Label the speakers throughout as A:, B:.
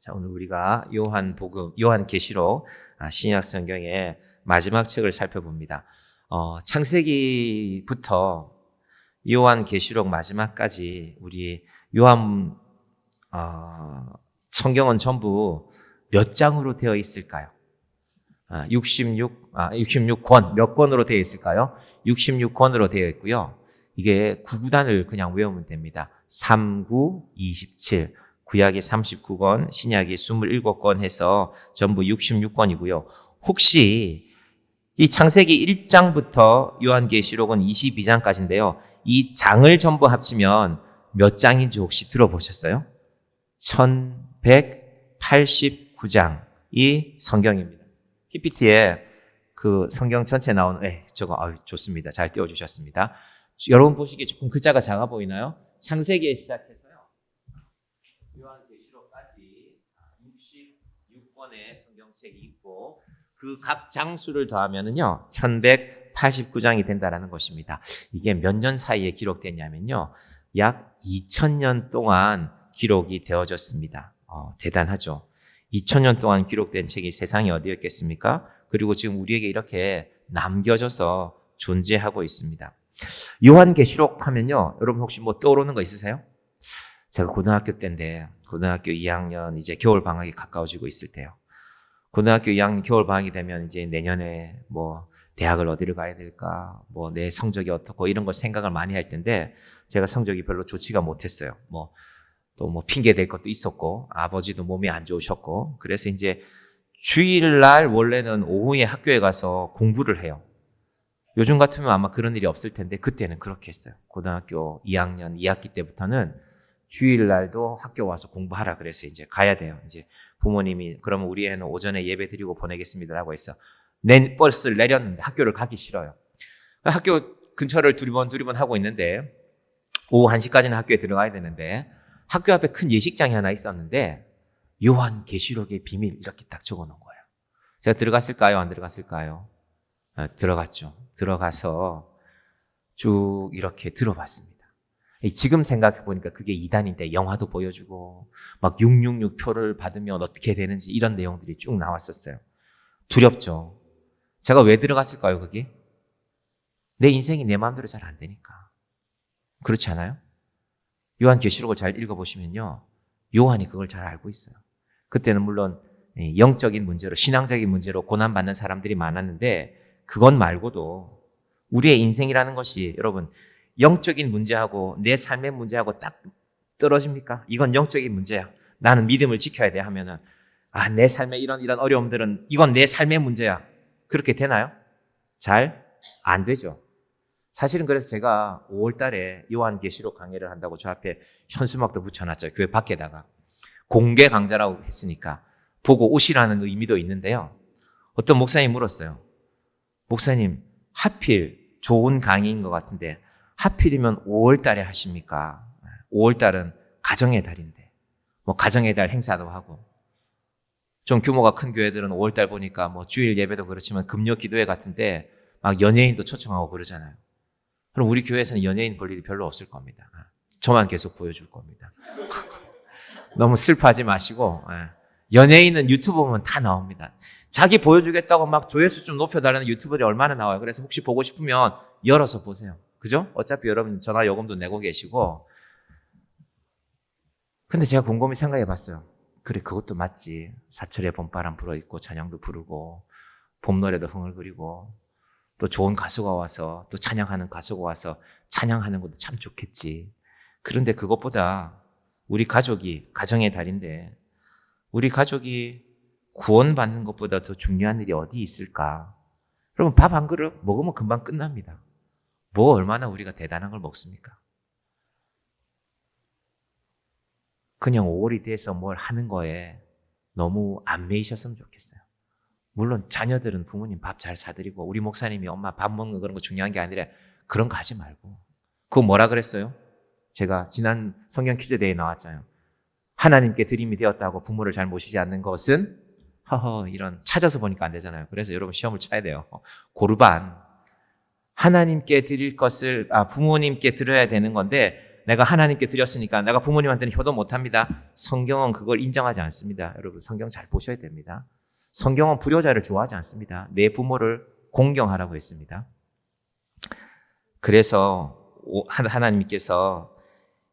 A: 자, 오늘 우리가 요한계시록 신약 성경의 마지막 책을 살펴봅니다. 창세기부터 요한계시록 마지막까지 우리 성경은 전부 몇 장으로 되어 있을까요? 66권, 몇 권으로 되어 있을까요? 66권으로 되어 있고요. 이게 구구단을 그냥 외우면 됩니다. 39, 27, 구약이 39권, 신약이 27권 해서 전부 66권이고요. 혹시 이 창세기 1장부터 요한계시록은 22장까지인데요. 이 장을 전부 합치면 몇 장인지 혹시 들어보셨어요? 1189장이 성경입니다. PPT에 그 성경 전체 나오는, 좋습니다. 잘 띄워주셨습니다. 여러분 보시기에 조금 글자가 작아 보이나요? 창세기에 시작해서요. 요한계시록까지 66권의 성경책이 있고, 그 각 장수를 더하면은요, 1189장이 된다라는 것입니다. 이게 몇 년 사이에 기록됐냐면요, 약 2000년 동안 기록이 되어졌습니다. 대단하죠. 2000년 동안 기록된 책이 세상에 어디였겠습니까? 그리고 지금 우리에게 이렇게 남겨져서 존재하고 있습니다. 요한계시록 하면요, 여러분 혹시 뭐 떠오르는 거 있으세요? 제가 고등학교 때인데, 고등학교 2학년 이제 겨울 방학이 가까워지고 있을 때요. 고등학교 2학년 겨울 방학이 되면 이제 내년에 뭐 대학을 어디를 가야 될까, 뭐 내 성적이 어떻고 이런 거 생각을 많이 할 텐데, 제가 성적이 별로 좋지가 못했어요. 또 핑계 댈 것도 있었고, 아버지도 몸이 안 좋으셨고, 그래서 이제 주일날 원래는 오후에 학교에 가서 공부를 해요. 요즘 같으면 아마 그런 일이 없을 텐데, 그때는 그렇게 했어요. 고등학교 2학년 2학기 때부터는 주일날도 학교 와서 공부하라 그래서 이제 가야 돼요. 이제 부모님이, 그러면 우리 애는 오전에 예배 드리고 보내겠습니다라고 했어. 버스를 내렸는데 학교를 가기 싫어요. 학교 근처를 두리번 하고 있는데, 오후 1시까지는 학교에 들어가야 되는데, 학교 앞에 큰 예식장이 하나 있었는데, 요한계시록의 비밀 이렇게 딱 적어 놓은 거예요. 제가 들어갔을까요? 안 들어갔을까요? 들어갔죠. 들어가서 쭉 이렇게 들어봤습니다. 지금 생각해 보니까 그게 이단인데 영화도 보여주고 막 666표를 받으면 어떻게 되는지 이런 내용들이 쭉 나왔었어요. 두렵죠. 제가 왜 들어갔을까요, 거기? 내 인생이 내 마음대로 잘 안 되니까. 그렇지 않아요? 요한계시록을 잘 읽어보시면요, 요한이 그걸 잘 알고 있어요. 그때는 물론 영적인 문제로, 신앙적인 문제로 고난받는 사람들이 많았는데, 그건 말고도 우리의 인생이라는 것이, 여러분, 영적인 문제하고 내 삶의 문제하고 딱 떨어집니까? 이건 영적인 문제야, 나는 믿음을 지켜야 돼 하면은, 내 삶의 이런 어려움들은 이건 내 삶의 문제야, 그렇게 되나요? 잘 안 되죠. 사실은 그래서 제가 5월 달에 요한계시록 강의를 한다고 저 앞에 현수막도 붙여놨죠. 교회 밖에다가. 공개 강좌라고 했으니까 보고 오시라는 의미도 있는데요. 어떤 목사님이 물었어요. 목사님, 하필 좋은 강의인 것 같은데 하필이면 5월 달에 하십니까? 5월 달은 가정의 달인데, 가정의 달 행사도 하고, 좀 규모가 큰 교회들은 5월 달 보니까 주일 예배도 그렇지만 금요 기도회 같은데 막 연예인도 초청하고 그러잖아요. 그럼 우리 교회에서는 연예인 볼 일이 별로 없을 겁니다. 저만 계속 보여줄 겁니다. 너무 슬퍼하지 마시고, 연예인은 유튜브 보면 다 나옵니다. 자기 보여주겠다고 막 조회수 좀 높여달라는 유튜버들이 얼마나 나와요. 그래서 혹시 보고 싶으면 열어서 보세요. 그죠? 어차피 여러분 전화 요금도 내고 계시고. 근데 제가 곰곰이 생각해 봤어요. 그래, 그것도 맞지. 사철에 봄바람 불어있고 찬양도 부르고 봄노래도 흥얼거리고 또 좋은 가수가 와서, 또 찬양하는 가수가 와서 찬양하는 것도 참 좋겠지. 그런데 그것보다 우리 가족이, 가정의 달인데 우리 가족이 구원받는 것보다 더 중요한 일이 어디 있을까? 여러분, 밥 한 그릇 먹으면 금방 끝납니다. 얼마나 우리가 대단한 걸 먹습니까? 그냥 5월이 돼서 뭘 하는 거에 너무 안 매이셨으면 좋겠어요. 물론 자녀들은 부모님 밥 잘 사드리고, 우리 목사님이 엄마 밥 먹는 그런 거 중요한 게 아니라 그런 거 하지 말고. 그거 뭐라 그랬어요? 제가 지난 성경 퀴즈대회에 나왔잖아요. 하나님께 드림이 되었다고 부모를 잘 모시지 않는 것은 이런, 찾아서 보니까 안 되잖아요. 그래서 여러분 시험을 쳐야 돼요. 고르반. 하나님께 드릴 것을 부모님께 드려야 되는 건데, 내가 하나님께 드렸으니까 내가 부모님한테는 효도 못합니다. 성경은 그걸 인정하지 않습니다. 여러분 성경 잘 보셔야 됩니다. 성경은 불효자를 좋아하지 않습니다. 내 부모를 공경하라고 했습니다. 그래서 하나님께서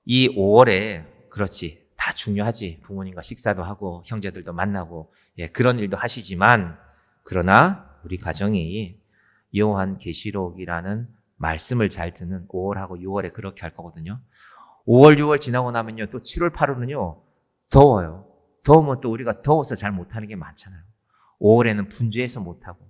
A: 이 5월에 그렇지 다 중요하지. 부모님과 식사도 하고 형제들도 만나고 그런 일도 하시지만 그러나 우리 가정이 요한계시록이라는 말씀을 잘 듣는 5월하고 6월에 그렇게 할 거거든요. 5월, 6월 지나고 나면요. 또 7월, 8월은요. 더워요. 더우면 또 우리가 더워서 잘 못하는 게 많잖아요. 5월에는 분주해서 못하고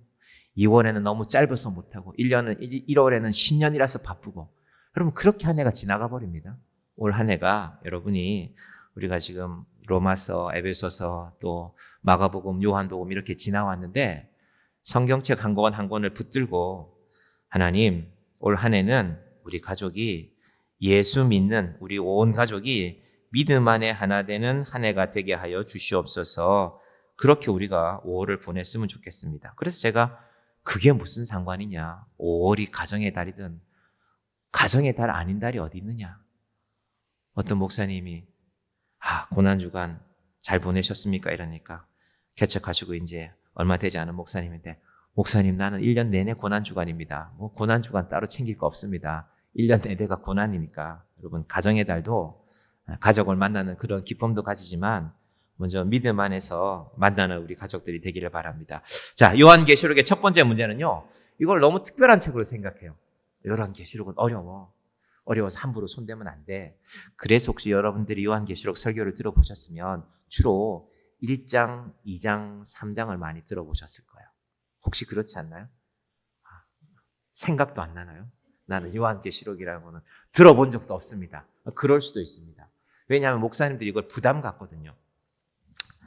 A: 2월에는 너무 짧아서 못하고 1월에는 신년이라서 바쁘고 여러분 그렇게 한 해가 지나가 버립니다. 올 한 해가 여러분이 우리가 지금 로마서, 에베소서, 또 마가복음, 요한복음 이렇게 지나왔는데 성경책 한 권 한 권을 붙들고 하나님 올 한 해는 우리 가족이 예수 믿는 우리 온 가족이 믿음 안에 하나 되는 한 해가 되게 하여 주시옵소서. 그렇게 우리가 5월을 보냈으면 좋겠습니다. 그래서 제가 그게 무슨 상관이냐. 5월이 가정의 달이든 가정의 달 아닌 달이 어디 있느냐. 어떤 목사님이 고난주간 잘 보내셨습니까? 이러니까 개척하시고 이제 얼마 되지 않은 목사님인데 목사님 나는 1년 내내 고난주간입니다. 뭐 고난주간 따로 챙길 거 없습니다. 1년 내내가 고난이니까 여러분 가정의 달도 가족을 만나는 그런 기쁨도 가지지만 먼저 믿음 안에서 만나는 우리 가족들이 되기를 바랍니다. 자, 요한계시록의 첫 번째 문제는요. 이걸 너무 특별한 책으로 생각해요. 요한계시록은 어려워서 함부로 손대면 안 돼. 그래서 혹시 여러분들이 요한계시록 설교를 들어보셨으면 주로 1장, 2장, 3장을 많이 들어보셨을 거예요. 혹시 그렇지 않나요? 생각도 안 나나요? 나는 요한계시록이라고는 들어본 적도 없습니다. 그럴 수도 있습니다. 왜냐하면 목사님들이 이걸 부담 갖거든요.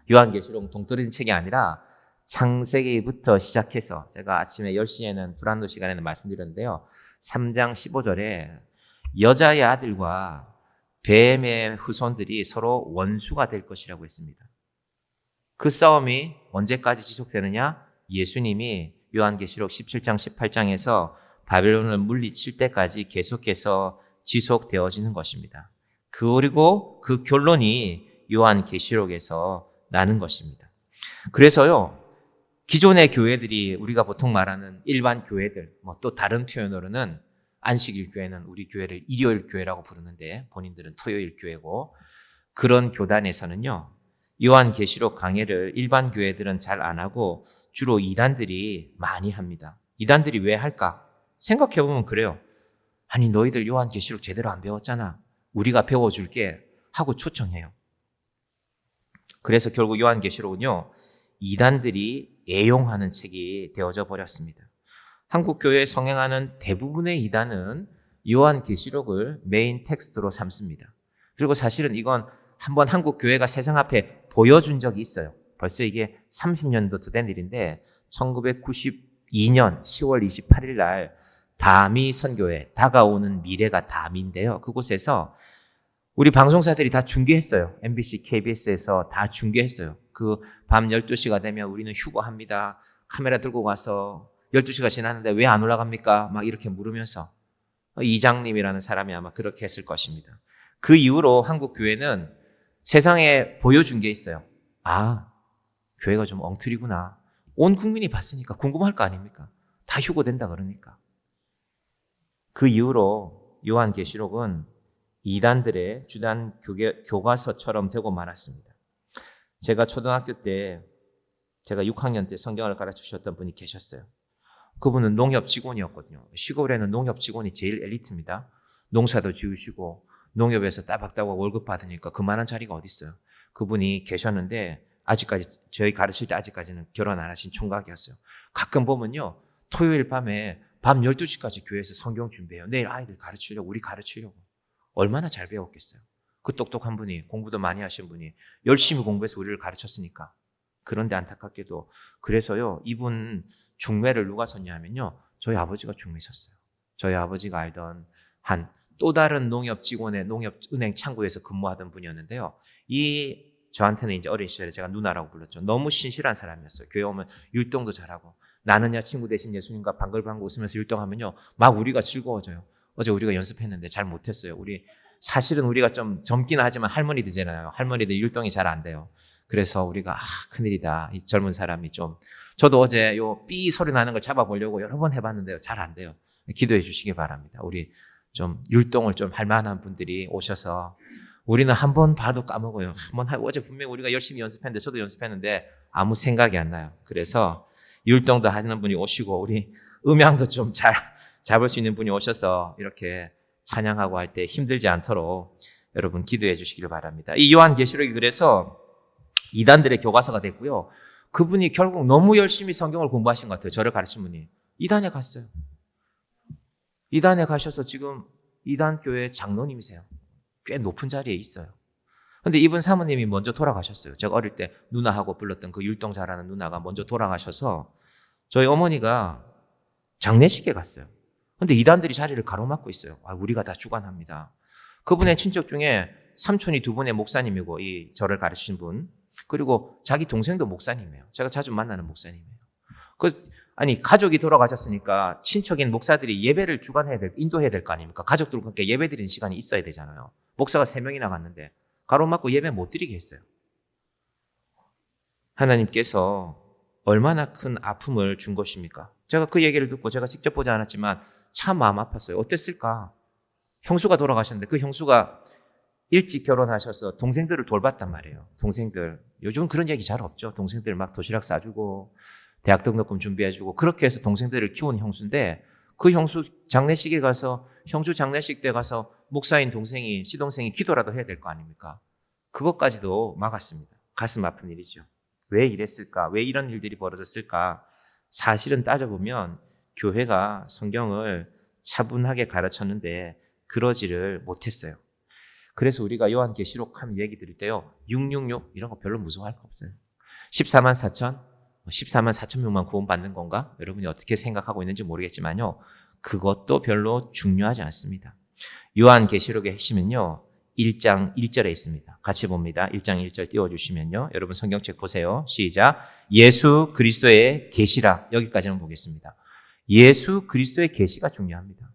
A: 요한계시록은 동떨어진 책이 아니라 창세기부터 시작해서 제가 아침에 10시에는 불안도 시간에는 말씀드렸는데요. 3장 15절에 여자의 아들과 뱀의 후손들이 서로 원수가 될 것이라고 했습니다. 그 싸움이 언제까지 지속되느냐? 예수님이 요한계시록 17장 18장에서 바벨론을 물리칠 때까지 계속해서 지속되어지는 것입니다. 그리고 그 결론이 요한계시록에서 나는 것입니다. 그래서요, 기존의 교회들이 우리가 보통 말하는 일반 교회들, 또 다른 표현으로는 안식일 교회는 우리 교회를 일요일 교회라고 부르는데 본인들은 토요일 교회고 그런 교단에서는요. 요한계시록 강해를 일반 교회들은 잘 안 하고 주로 이단들이 많이 합니다. 이단들이 왜 할까? 생각해보면 그래요. 아니 너희들 요한계시록 제대로 안 배웠잖아. 우리가 배워줄게 하고 초청해요. 그래서 결국 요한계시록은요. 이단들이 애용하는 책이 되어져 버렸습니다. 한국 교회에 성행하는 대부분의 이단은 요한계시록을 메인 텍스트로 삼습니다. 그리고 사실은 이건 한번 한국 교회가 세상 앞에 보여준 적이 있어요. 벌써 이게 30년도 된 일인데 1992년 10월 28일 날 다미 선교회, 다가오는 미래가 다미인데요. 그곳에서 우리 방송사들이 다 중계했어요. MBC, KBS에서 다 중계했어요. 그 밤 12시가 되면 우리는 휴거합니다. 카메라 들고 가서 12시가 지났는데 왜 안 올라갑니까? 막 이렇게 물으면서 이장님이라는 사람이 아마 그렇게 했을 것입니다. 그 이후로 한국 교회는 세상에 보여준 게 있어요. 교회가 좀 엉터리구나. 온 국민이 봤으니까 궁금할 거 아닙니까? 다 휴거된다 그러니까. 그 이후로 요한계시록은 이단들의 주단 교과서처럼 되고 말았습니다. 제가 초등학교 때, 제가 6학년 때 성경을 가르치셨던 분이 계셨어요. 그분은 농협 직원이었거든요. 시골에는 농협 직원이 제일 엘리트입니다. 농사도 지으시고 농협에서 따박따박 월급 받으니까 그만한 자리가 어디 있어요. 그분이 계셨는데 아직까지 저희 가르칠 때 아직까지는 결혼 안 하신 총각이었어요. 가끔 보면요. 토요일 밤에 밤 12시까지 교회에서 성경 준비해요. 내일 아이들 가르치려고 우리 가르치려고. 얼마나 잘 배웠겠어요. 그 똑똑한 분이 공부도 많이 하신 분이 열심히 공부해서 우리를 가르쳤으니까. 그런데 안타깝게도 그래서요. 이분 중매를 누가 섰냐 하면요. 저희 아버지가 중매섰어요. 저희 아버지가 알던 한 또 다른 농협 직원의 농협은행 창구에서 근무하던 분이었는데요. 저한테는 이제 어린 시절에 제가 누나라고 불렀죠. 너무 신실한 사람이었어요. 교회 오면 율동도 잘하고 나는야 친구 대신 예수님과 방글방글 웃으면서 율동하면요. 막 우리가 즐거워져요. 어제 우리가 연습했는데 잘 못했어요. 우리 사실은 우리가 좀 젊긴 하지만 할머니들이잖아요. 할머니들 율동이 잘 안 돼요. 그래서 우리가 큰일이다. 이 젊은 사람이 좀. 저도 어제 요 삐 소리 나는 걸 잡아보려고 여러 번 해봤는데요. 잘 안 돼요. 기도해 주시기 바랍니다. 우리 좀 율동을 좀 할 만한 분들이 오셔서. 우리는 한 번 봐도 까먹어요. 어제 분명히 우리가 열심히 연습했는데, 저도 연습했는데 아무 생각이 안 나요. 그래서 율동도 하는 분이 오시고, 우리 음향도 좀 잘 잡을 수 있는 분이 오셔서 이렇게 찬양하고 할 때 힘들지 않도록 여러분 기도해 주시기를 바랍니다. 이 요한계시록이 그래서 이단들의 교과서가 됐고요. 그분이 결국 너무 열심히 성경을 공부하신 것 같아요. 저를 가르친 분이. 이단에 갔어요. 이단에 가셔서 지금 이단 교회 장로님이세요. 꽤 높은 자리에 있어요. 근데 이분 사모님이 먼저 돌아가셨어요. 제가 어릴 때 누나하고 불렀던 그 율동 잘하는 누나가 먼저 돌아가셔서 저희 어머니가 장례식에 갔어요. 근데 이단들이 자리를 가로막고 있어요. 우리가 다 주관합니다. 그분의 친척 중에 삼촌이 두 분의 목사님이고, 이 저를 가르친 분, 그리고 자기 동생도 목사님이에요. 제가 자주 만나는 목사님이에요. 가족이 돌아가셨으니까 친척인 목사들이 예배를 인도해야 될 거 아닙니까? 가족들과 함께 예배 드리는 시간이 있어야 되잖아요. 목사가 3명이나 갔는데 가로막고 예배 못 드리게 했어요. 하나님께서 얼마나 큰 아픔을 준 것입니까? 제가 그 얘기를 듣고 제가 직접 보지 않았지만 참 마음 아팠어요. 어땠을까? 형수가 돌아가셨는데 그 형수가 일찍 결혼하셔서 동생들을 돌봤단 말이에요. 동생들. 요즘은 그런 얘기 잘 없죠. 동생들 막 도시락 싸주고 대학 등록금 준비해주고 그렇게 해서 동생들을 키운 형수인데, 그 형수 장례식에 가서, 형수 장례식 때 가서 목사인 시동생이 기도라도 해야 될 거 아닙니까? 그것까지도 막았습니다. 가슴 아픈 일이죠. 왜 이랬을까? 왜 이런 일들이 벌어졌을까? 사실은 따져보면 교회가 성경을 차분하게 가르쳤는데 그러지를 못했어요. 그래서 우리가 요한계시록 하면 얘기 드릴 때요, 666 이런 거 별로 무서워할 거 없어요. 14만 4천 명만 구원받는 건가? 여러분이 어떻게 생각하고 있는지 모르겠지만요, 그것도 별로 중요하지 않습니다. 요한계시록의 핵심은요, 1장 1절에 있습니다. 같이 봅니다. 1장 1절 띄워주시면요, 여러분 성경책 보세요. 시작. 예수 그리스도의 계시라. 여기까지는 보겠습니다. 예수 그리스도의 계시가 중요합니다.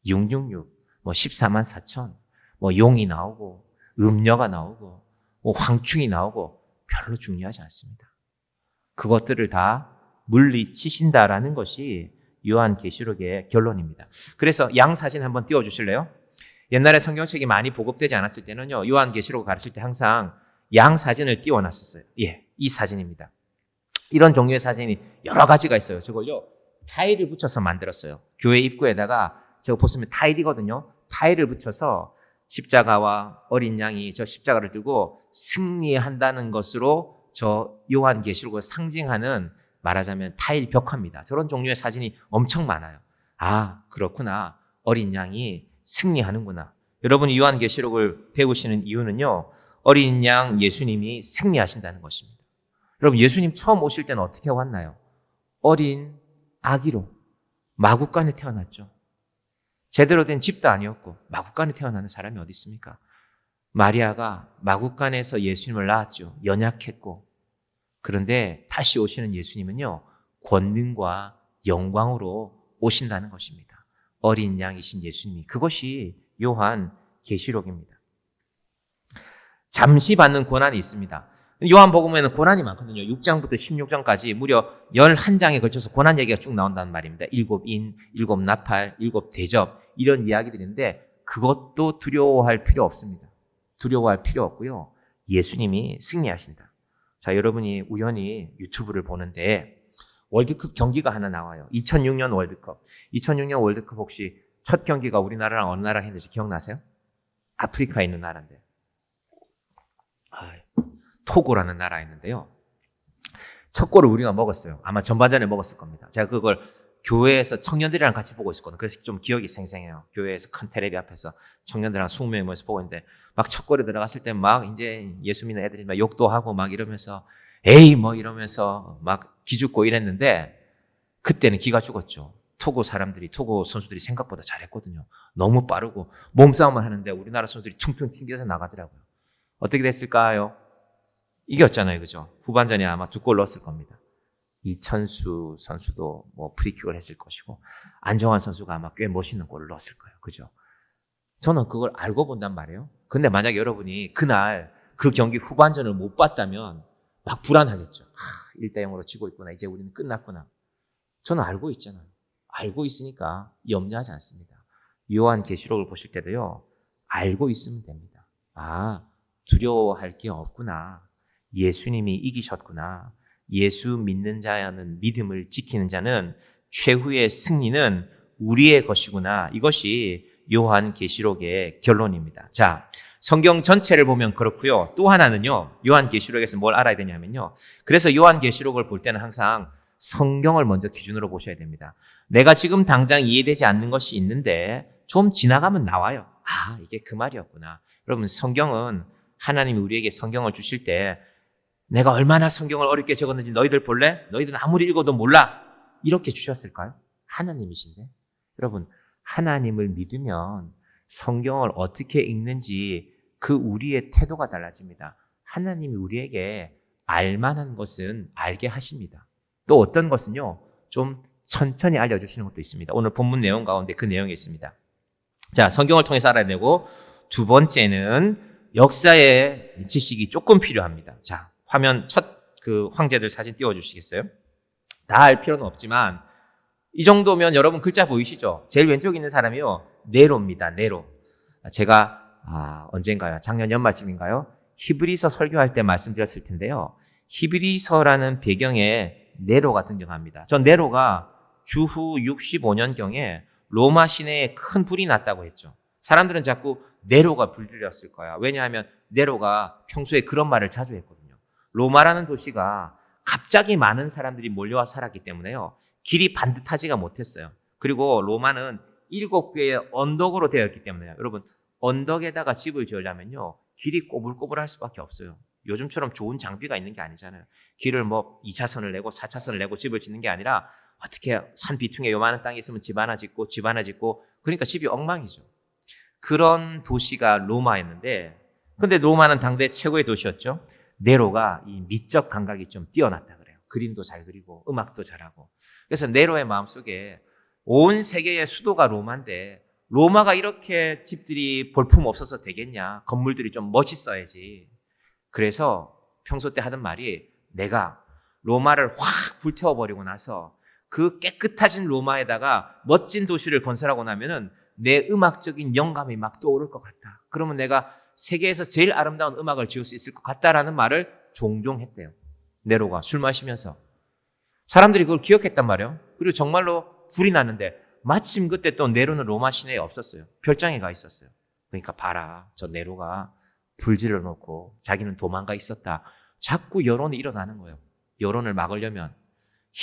A: 666, 14만 4천, 용이 나오고 음녀가 나오고 황충이 나오고 별로 중요하지 않습니다. 그것들을 다 물리치신다라는 것이 요한계시록의 결론입니다. 그래서 양 사진 한번 띄워주실래요? 옛날에 성경책이 많이 보급되지 않았을 때는요, 요한계시록을 가르칠 때 항상 양 사진을 띄워놨었어요. 이 사진입니다. 이런 종류의 사진이 여러 가지가 있어요. 저걸요, 타일을 붙여서 만들었어요. 교회 입구에다가, 저거 보시면 타일이거든요. 타일을 붙여서 십자가와 어린 양이 저 십자가를 들고 승리한다는 것으로 저 요한계시록을 상징하는, 말하자면 타일 벽화입니다. 저런 종류의 사진이 엄청 많아요. 그렇구나. 어린 양이 승리하는구나. 여러분이 요한계시록을 배우시는 이유는요, 어린 양 예수님이 승리하신다는 것입니다. 여러분, 예수님 처음 오실 때는 어떻게 왔나요? 어린 아기로 마구간에 태어났죠. 제대로 된 집도 아니었고 마구간에 태어나는 사람이 어디 있습니까? 마리아가 마구간에서 예수님을 낳았죠. 연약했고. 그런데 다시 오시는 예수님은요, 권능과 영광으로 오신다는 것입니다. 어린 양이신 예수님이. 그것이 요한계시록입니다. 잠시 받는 고난이 있습니다. 요한복음에는 고난이 많거든요. 6장부터 16장까지 무려 11장에 걸쳐서 고난 얘기가 쭉 나온다는 말입니다. 7인, 7나팔, 7대접, 이런 이야기들인데 그것도 두려워할 필요 없습니다. 두려워할 필요 없고요. 예수님이 승리하신다. 자, 여러분이 우연히 유튜브를 보는데 월드컵 경기가 하나 나와요. 2006년 월드컵. 2006년 월드컵 혹시 첫 경기가 우리나라랑 어느 나라랑 했는지 기억나세요? 아프리카에 있는 나라인데. 토고라는 나라였는데요. 첫 골을 우리가 먹었어요. 아마 전반전에 먹었을 겁니다. 제가 그걸 교회에서 청년들이랑 같이 보고 있었거든요. 그래서 좀 기억이 생생해요. 교회에서 큰 테레비 앞에서 청년들이랑 20명이 모여서 보고 있는데 막 첫 골에 들어갔을 때 막 이제 예수 믿는 애들이 막 욕도 하고 막 이러면서 에이 이러면서 막 기죽고 이랬는데 그때는 기가 죽었죠. 토고 선수들이 생각보다 잘했거든요. 너무 빠르고 몸싸움을 하는데 우리나라 선수들이 퉁퉁 튕겨서 나가더라고요. 어떻게 됐을까요? 이겼잖아요. 그죠? 후반전에 아마 2골 넣었을 겁니다. 이천수 선수도 프리킥을 했을 것이고 안정환 선수가 아마 꽤 멋있는 골을 넣었을 거예요. 그죠? 저는 그걸 알고 본단 말이에요. 근데 만약에 여러분이 그날 그 경기 후반전을 못 봤다면 막 불안하겠죠. 1대0으로 지고 있구나. 이제 우리는 끝났구나. 저는 알고 있잖아요. 알고 있으니까 염려하지 않습니다. 요한계시록을 보실 때도요. 알고 있으면 됩니다. 두려워할 게 없구나. 예수님이 이기셨구나. 예수 믿는 자는 믿음을 지키는 자는 최후의 승리는 우리의 것이구나. 이것이 요한계시록의 결론입니다. 자, 성경 전체를 보면 그렇고요. 또 하나는요. 요한계시록에서 뭘 알아야 되냐면요. 그래서 요한계시록을 볼 때는 항상 성경을 먼저 기준으로 보셔야 됩니다. 내가 지금 당장 이해되지 않는 것이 있는데 좀 지나가면 나와요. 이게 그 말이었구나. 여러분, 성경은 하나님이 우리에게 성경을 주실 때 내가 얼마나 성경을 어렵게 적었는지 너희들 볼래? 너희들은 아무리 읽어도 몰라. 이렇게 주셨을까요? 하나님이신데. 여러분, 하나님을 믿으면 성경을 어떻게 읽는지 그 우리의 태도가 달라집니다. 하나님이 우리에게 알만한 것은 알게 하십니다. 또 어떤 것은요, 좀 천천히 알려주시는 것도 있습니다. 오늘 본문 내용 가운데 그 내용이 있습니다. 자, 성경을 통해서 알아내고, 두 번째는 역사의 지식이 조금 필요합니다. 자, 화면 첫 그 황제들 사진 띄워주시겠어요? 다 알 필요는 없지만, 이 정도면 여러분 글자 보이시죠? 제일 왼쪽에 있는 사람이요, 네로입니다. 네로. 제가 언젠가요? 작년 연말쯤인가요? 히브리서 설교할 때 말씀드렸을 텐데요. 히브리서라는 배경에 네로가 등장합니다. 전 네로가 주후 65년경에 로마 시내에 큰 불이 났다고 했죠. 사람들은 자꾸 네로가 불들였을 거야. 왜냐하면 네로가 평소에 그런 말을 자주 했거든요. 로마라는 도시가 갑자기 많은 사람들이 몰려와 살았기 때문에요. 길이 반듯하지가 못했어요. 그리고 로마는 7개의 언덕으로 되어 있기 때문에요. 여러분, 언덕에다가 집을 지으려면요. 길이 꼬불꼬불할 수밖에 없어요. 요즘처럼 좋은 장비가 있는 게 아니잖아요. 길을 2차선을 내고 4차선을 내고 집을 짓는 게 아니라 어떻게 산 비퉁에 요만한 땅이 있으면 집 하나 짓고 집 하나 짓고 그러니까 집이 엉망이죠. 그런 도시가 로마였는데 근데 로마는 당대 최고의 도시였죠. 네로가 이 미적 감각이 좀 뛰어났다 그래요. 그림도 잘 그리고 음악도 잘하고. 그래서 네로의 마음속에 온 세계의 수도가 로마인데 로마가 이렇게 집들이 볼품 없어서 되겠냐. 건물들이 좀 멋있어야지. 그래서 평소 때 하던 말이 내가 로마를 확 불태워버리고 나서 그 깨끗해진 로마에다가 멋진 도시를 건설하고 나면은 내 음악적인 영감이 막 떠오를 것 같다. 그러면 내가 세계에서 제일 아름다운 음악을 지을 수 있을 것 같다라는 말을 종종 했대요. 네로가 술 마시면서. 사람들이 그걸 기억했단 말이에요. 그리고 정말로 불이 났는데 마침 그때 또 네로는 로마 시내에 없었어요. 별장에 가 있었어요. 그러니까 봐라. 저 네로가 불질러 놓고 자기는 도망가 있었다. 자꾸 여론이 일어나는 거예요. 여론을 막으려면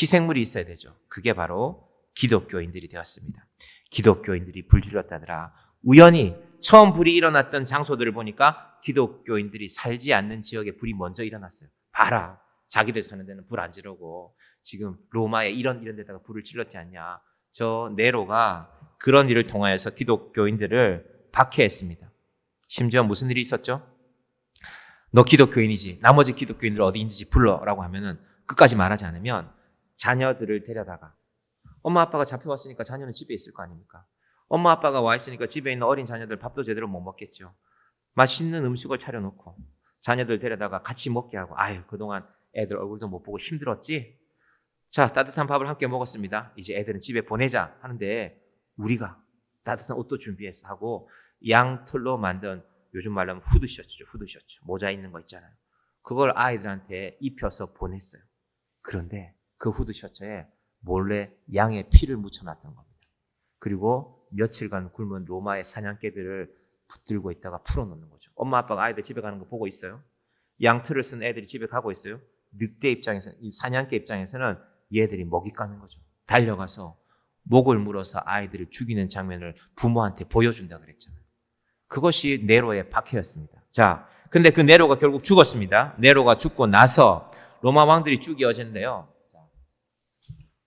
A: 희생물이 있어야 되죠. 그게 바로 기독교인들이 되었습니다. 기독교인들이 불질렀다더라. 우연히 처음 불이 일어났던 장소들을 보니까 기독교인들이 살지 않는 지역에 불이 먼저 일어났어요. 봐라. 자기들 사는 데는 불 안 지르고 지금 로마에 이런 데다가 불을 질렀지 않냐. 저 네로가 그런 일을 통하여서 기독교인들을 박해했습니다. 심지어 무슨 일이 있었죠? 너 기독교인이지. 나머지 기독교인들 어디 있는지 불러라고 하면은 끝까지 말하지 않으면 자녀들을 데려다가 엄마 아빠가 잡혀왔으니까 자녀는 집에 있을 거 아닙니까? 엄마 아빠가 와 있으니까 집에 있는 어린 자녀들 밥도 제대로 못 먹겠죠. 맛있는 음식을 차려놓고 자녀들 데려다가 같이 먹게 하고 그동안 애들 얼굴도 못 보고 힘들었지? 자, 따뜻한 밥을 함께 먹었습니다. 이제 애들은 집에 보내자 하는데 우리가 따뜻한 옷도 준비해서 하고 양털로 만든 요즘 말로 하면 후드셔츠죠. 후드셔츠. 모자 있는 거 있잖아요. 그걸 아이들한테 입혀서 보냈어요. 그런데 그 후드셔츠에 몰래 양의 피를 묻혀놨던 겁니다. 그리고 며칠간 굶은 로마의 사냥개들을 붙들고 있다가 풀어놓는 거죠. 엄마 아빠가 아이들 집에 가는 거 보고 있어요. 양털을 쓴 애들이 집에 가고 있어요. 늑대 입장에서는, 이 사냥개 입장에서는 얘들이 먹잇감인 거죠. 달려가서 목을 물어서 아이들을 죽이는 장면을 부모한테 보여준다 그랬잖아요. 그것이 네로의 박해였습니다. 자, 근데 그 네로가 결국 죽었습니다. 네로가 죽고 나서 로마 왕들이 쭉 이어졌는데요.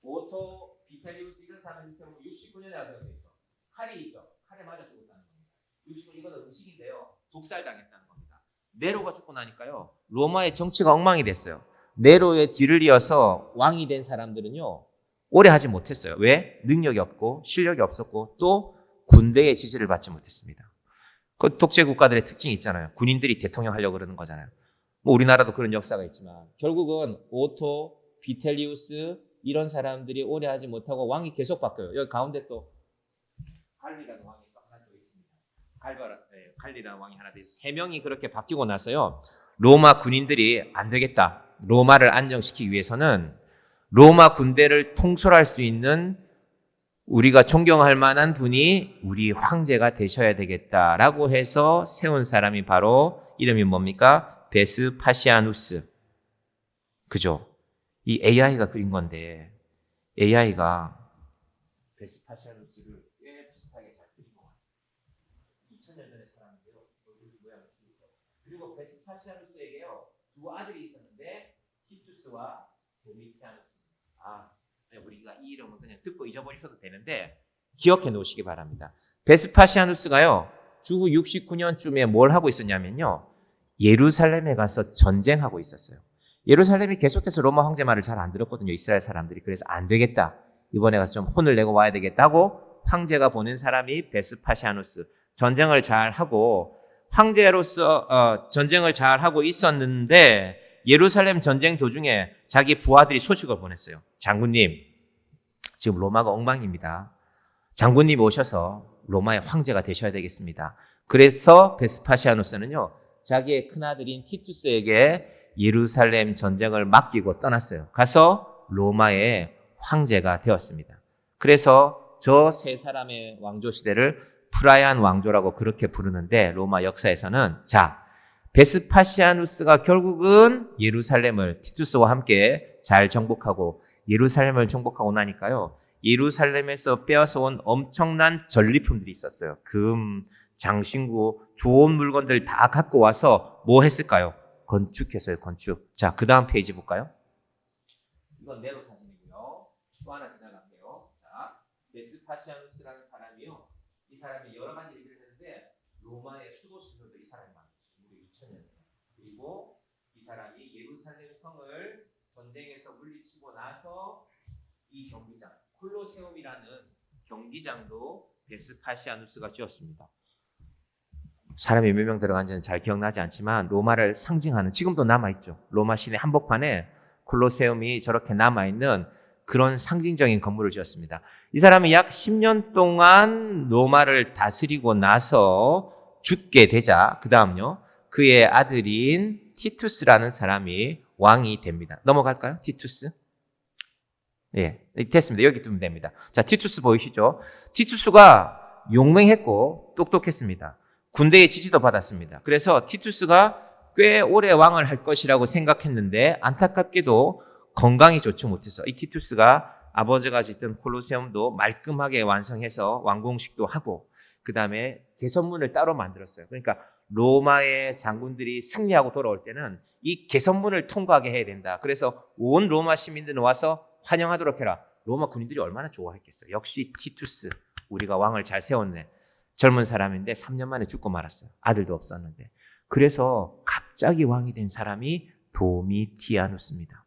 A: 오토 비텔리우스 이런 사람이 69년에 와서 그랬죠. 칼이 있죠. 칼에 맞아 죽었다는 겁니다. 69년 이거는 음식인데요. 독살당했다는 겁니다. 네로가 죽고 나니까요. 로마의 정치가 엉망이 됐어요. 네로의 뒤를 이어서 왕이 된 사람들은요. 오래 하지 못했어요. 왜? 능력이 없고 실력이 없었고 또 군대의 지지를 받지 못했습니다. 그 독재 국가들의 특징이 있잖아요. 군인들이 대통령 하려고 그러는 거잖아요. 뭐 우리나라도 그런 역사가 있지만 결국은 오토, 비텔리우스 이런 사람들이 오래 하지 못하고 왕이 계속 바뀌어요. 여기 가운데 또 갈리라는 왕이 또 하나 더 있습니다. 갈리라는 왕이 하나 더 있어요. 3명이 그렇게 바뀌고 나서요. 로마 군인들이 안 되겠다. 로마를 안정시키기 위해서는 로마 군대를 통솔할 수 있는 우리가 존경할 만한 분이 우리 황제가 되셔야 되겠다라고 해서 세운 사람이 바로 이름이 뭡니까? 베스파시아누스. 그죠? 이 AI가 그린 건데 AI가 베스파시아누스를 꽤 비슷하게 잘 그린 것 같아요. 2000년 전에 사람인데요. 그리고 베스파시아누스에게요. 두 아들이 있었는데 티투스와 도미티아누스. 우리가 이 이름은 그냥 듣고 잊어버리셔도 되는데 기억해 놓으시기 바랍니다. 베스파시아누스가요. 주후 69년쯤에 뭘 하고 있었냐면요. 예루살렘에 가서 전쟁하고 있었어요. 예루살렘이 계속해서 로마 황제 말을 잘 안 들었거든요. 이스라엘 사람들이. 그래서 안 되겠다. 이번에 가서 좀 혼을 내고 와야 되겠다고 황제가 보낸 사람이 베스파시아누스. 전쟁을 잘 하고 황제로서 전쟁을 잘 하고 있었는데 예루살렘 전쟁 도중에 자기 부하들이 소식을 보냈어요. 장군님, 지금 로마가 엉망입니다. 장군님이 오셔서 로마의 황제가 되셔야 되겠습니다. 그래서 베스파시아누스는요, 자기의 큰아들인 티투스에게 예루살렘 전쟁을 맡기고 떠났어요. 가서 로마의 황제가 되었습니다. 그래서 저 세 사람의 왕조 시대를 프라이안 왕조라고 그렇게 부르는데 로마 역사에서는 베스파시아누스가 결국은 예루살렘을 티투스와 함께 잘 정복하고 예루살렘을 정복하고 나니까요. 예루살렘에서 빼앗아온 엄청난 전리품들이 있었어요. 금, 장신구, 좋은 물건들 다 갖고 와서 뭐 했을까요? 건축했어요, 건축. 자, 그 다음 페이지 볼까요? 이건 네로 사진이고요. 또 하나 지나갈게요. 자, 베스파시아누스라는 사람이요. 이 사람이 여러 가지 얘기를 했는데 로마의 수도 신도도 이 사람이 만들었어요. 무려 2000년. 그리고 이 사람이 예루살렘 성을 전쟁에서 물리치고 나서 이 경기장, 콜로세움이라는 경기장도 베스파시아누스가 지었습니다. 사람이 몇 명 들어간지는 잘 기억나지 않지만 로마를 상징하는, 지금도 남아있죠. 로마 시내 한복판에 콜로세움이 저렇게 남아있는 그런 상징적인 건물을 지었습니다. 이 사람이 약 10년 동안 로마를 다스리고 나서 죽게 되자 그 다음요. 그의 아들인 티투스라는 사람이 왕이 됩니다. 넘어갈까요? 티투스. 예, 됐습니다. 여기 두면 됩니다. 자, 티투스 보이시죠? 티투스가 용맹했고 똑똑했습니다. 군대의 지지도 받았습니다. 그래서 티투스가 꽤 오래 왕을 할 것이라고 생각했는데 안타깝게도 건강이 좋지 못해서 이 티투스가 아버지가 짓던 콜로세움도 말끔하게 완성해서 완공식도 하고 그 다음에 개선문을 따로 만들었어요. 그러니까 로마의 장군들이 승리하고 돌아올 때는 이 개선문을 통과하게 해야 된다. 그래서 온 로마 시민들은 와서 환영하도록 해라. 로마 군인들이 얼마나 좋아했겠어요. 역시 티투스, 우리가 왕을 잘 세웠네. 젊은 사람인데 3년 만에 죽고 말았어요. 아들도 없었는데. 그래서 갑자기 왕이 된 사람이 도미티아누스입니다.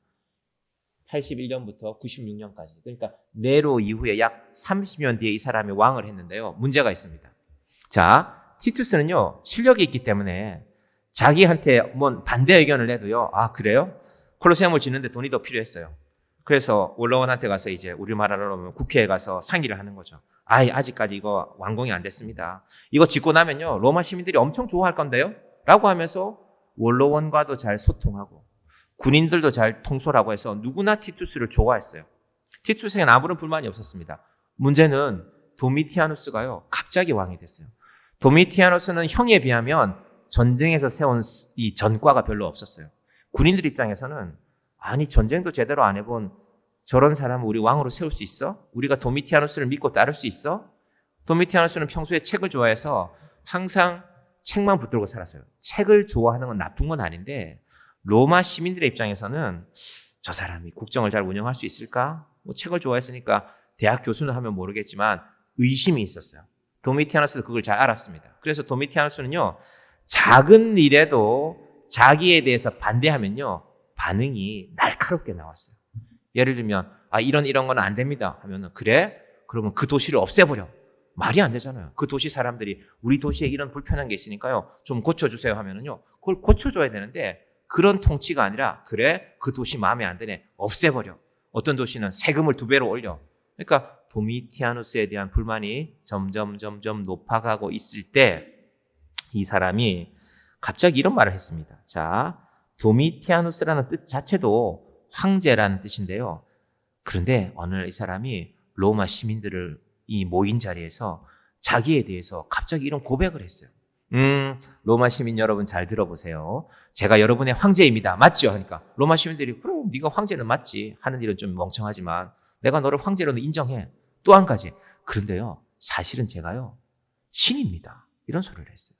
A: 81년부터 96년까지. 그러니까 네로 이후에 약 30년 뒤에 이 사람이 왕을 했는데요. 문제가 있습니다. 자, 티투스는요, 실력이 있기 때문에 자기한테 뭔 반대 의견을 내도요, 아, 그래요? 콜로세움을 짓는데 돈이 더 필요했어요. 그래서 원로원한테 가서 이제 우리말로 하면 국회에 가서 상의를 하는 거죠. 아직까지 이거 완공이 안 됐습니다. 이거 짓고 나면요, 로마 시민들이 엄청 좋아할 건데요? 라고 하면서 원로원과도 잘 소통하고 군인들도 잘 통솔하고 해서 누구나 티투스를 좋아했어요. 티투스에는 아무런 불만이 없었습니다. 문제는 도미티아누스가요, 갑자기 왕이 됐어요. 도미티아누스는 형에 비하면 전쟁에서 세운 이 전과가 별로 없었어요. 군인들 입장에서는 아니, 전쟁도 제대로 안 해본 저런 사람을 우리 왕으로 세울 수 있어? 우리가 도미티아누스를 믿고 따를 수 있어? 도미티아누스는 평소에 책을 좋아해서 항상 책만 붙들고 살았어요. 책을 좋아하는 건 나쁜 건 아닌데 로마 시민들의 입장에서는 저 사람이 국정을 잘 운영할 수 있을까? 뭐 책을 좋아했으니까 대학 교수는 하면 모르겠지만 의심이 있었어요. 도미티아누스도 그걸 잘 알았습니다. 그래서 도미티아누스는요, 작은 일에도 자기에 대해서 반대하면요, 반응이 날카롭게 나왔어요. 예를 들면, 이런 건 안 됩니다 하면은, 그래? 그러면 그 도시를 없애버려. 말이 안 되잖아요. 그 도시 사람들이 우리 도시에 이런 불편한 게 있으니까요. 좀 고쳐주세요 하면은요. 그걸 고쳐줘야 되는데 그런 통치가 아니라 그래? 그 도시 마음에 안 드네. 없애버려. 어떤 도시는 세금을 2배로 올려. 그러니까 도미티아누스에 대한 불만이 점점 높아가고 있을 때 이 사람이 갑자기 이런 말을 했습니다. 자, 도미티아누스라는 뜻 자체도 황제라는 뜻인데요. 그런데 어느 날 이 사람이 로마 시민들을 이 모인 자리에서 자기에 대해서 갑자기 이런 고백을 했어요. 로마 시민 여러분 잘 들어보세요. 제가 여러분의 황제입니다. 맞죠? 하니까 로마 시민들이 그럼 네가 황제는 맞지. 하는 일은 좀 멍청하지만 내가 너를 황제로는 인정해. 또 한 가지. 그런데요. 사실은 제가요. 신입니다. 이런 소리를 했어요.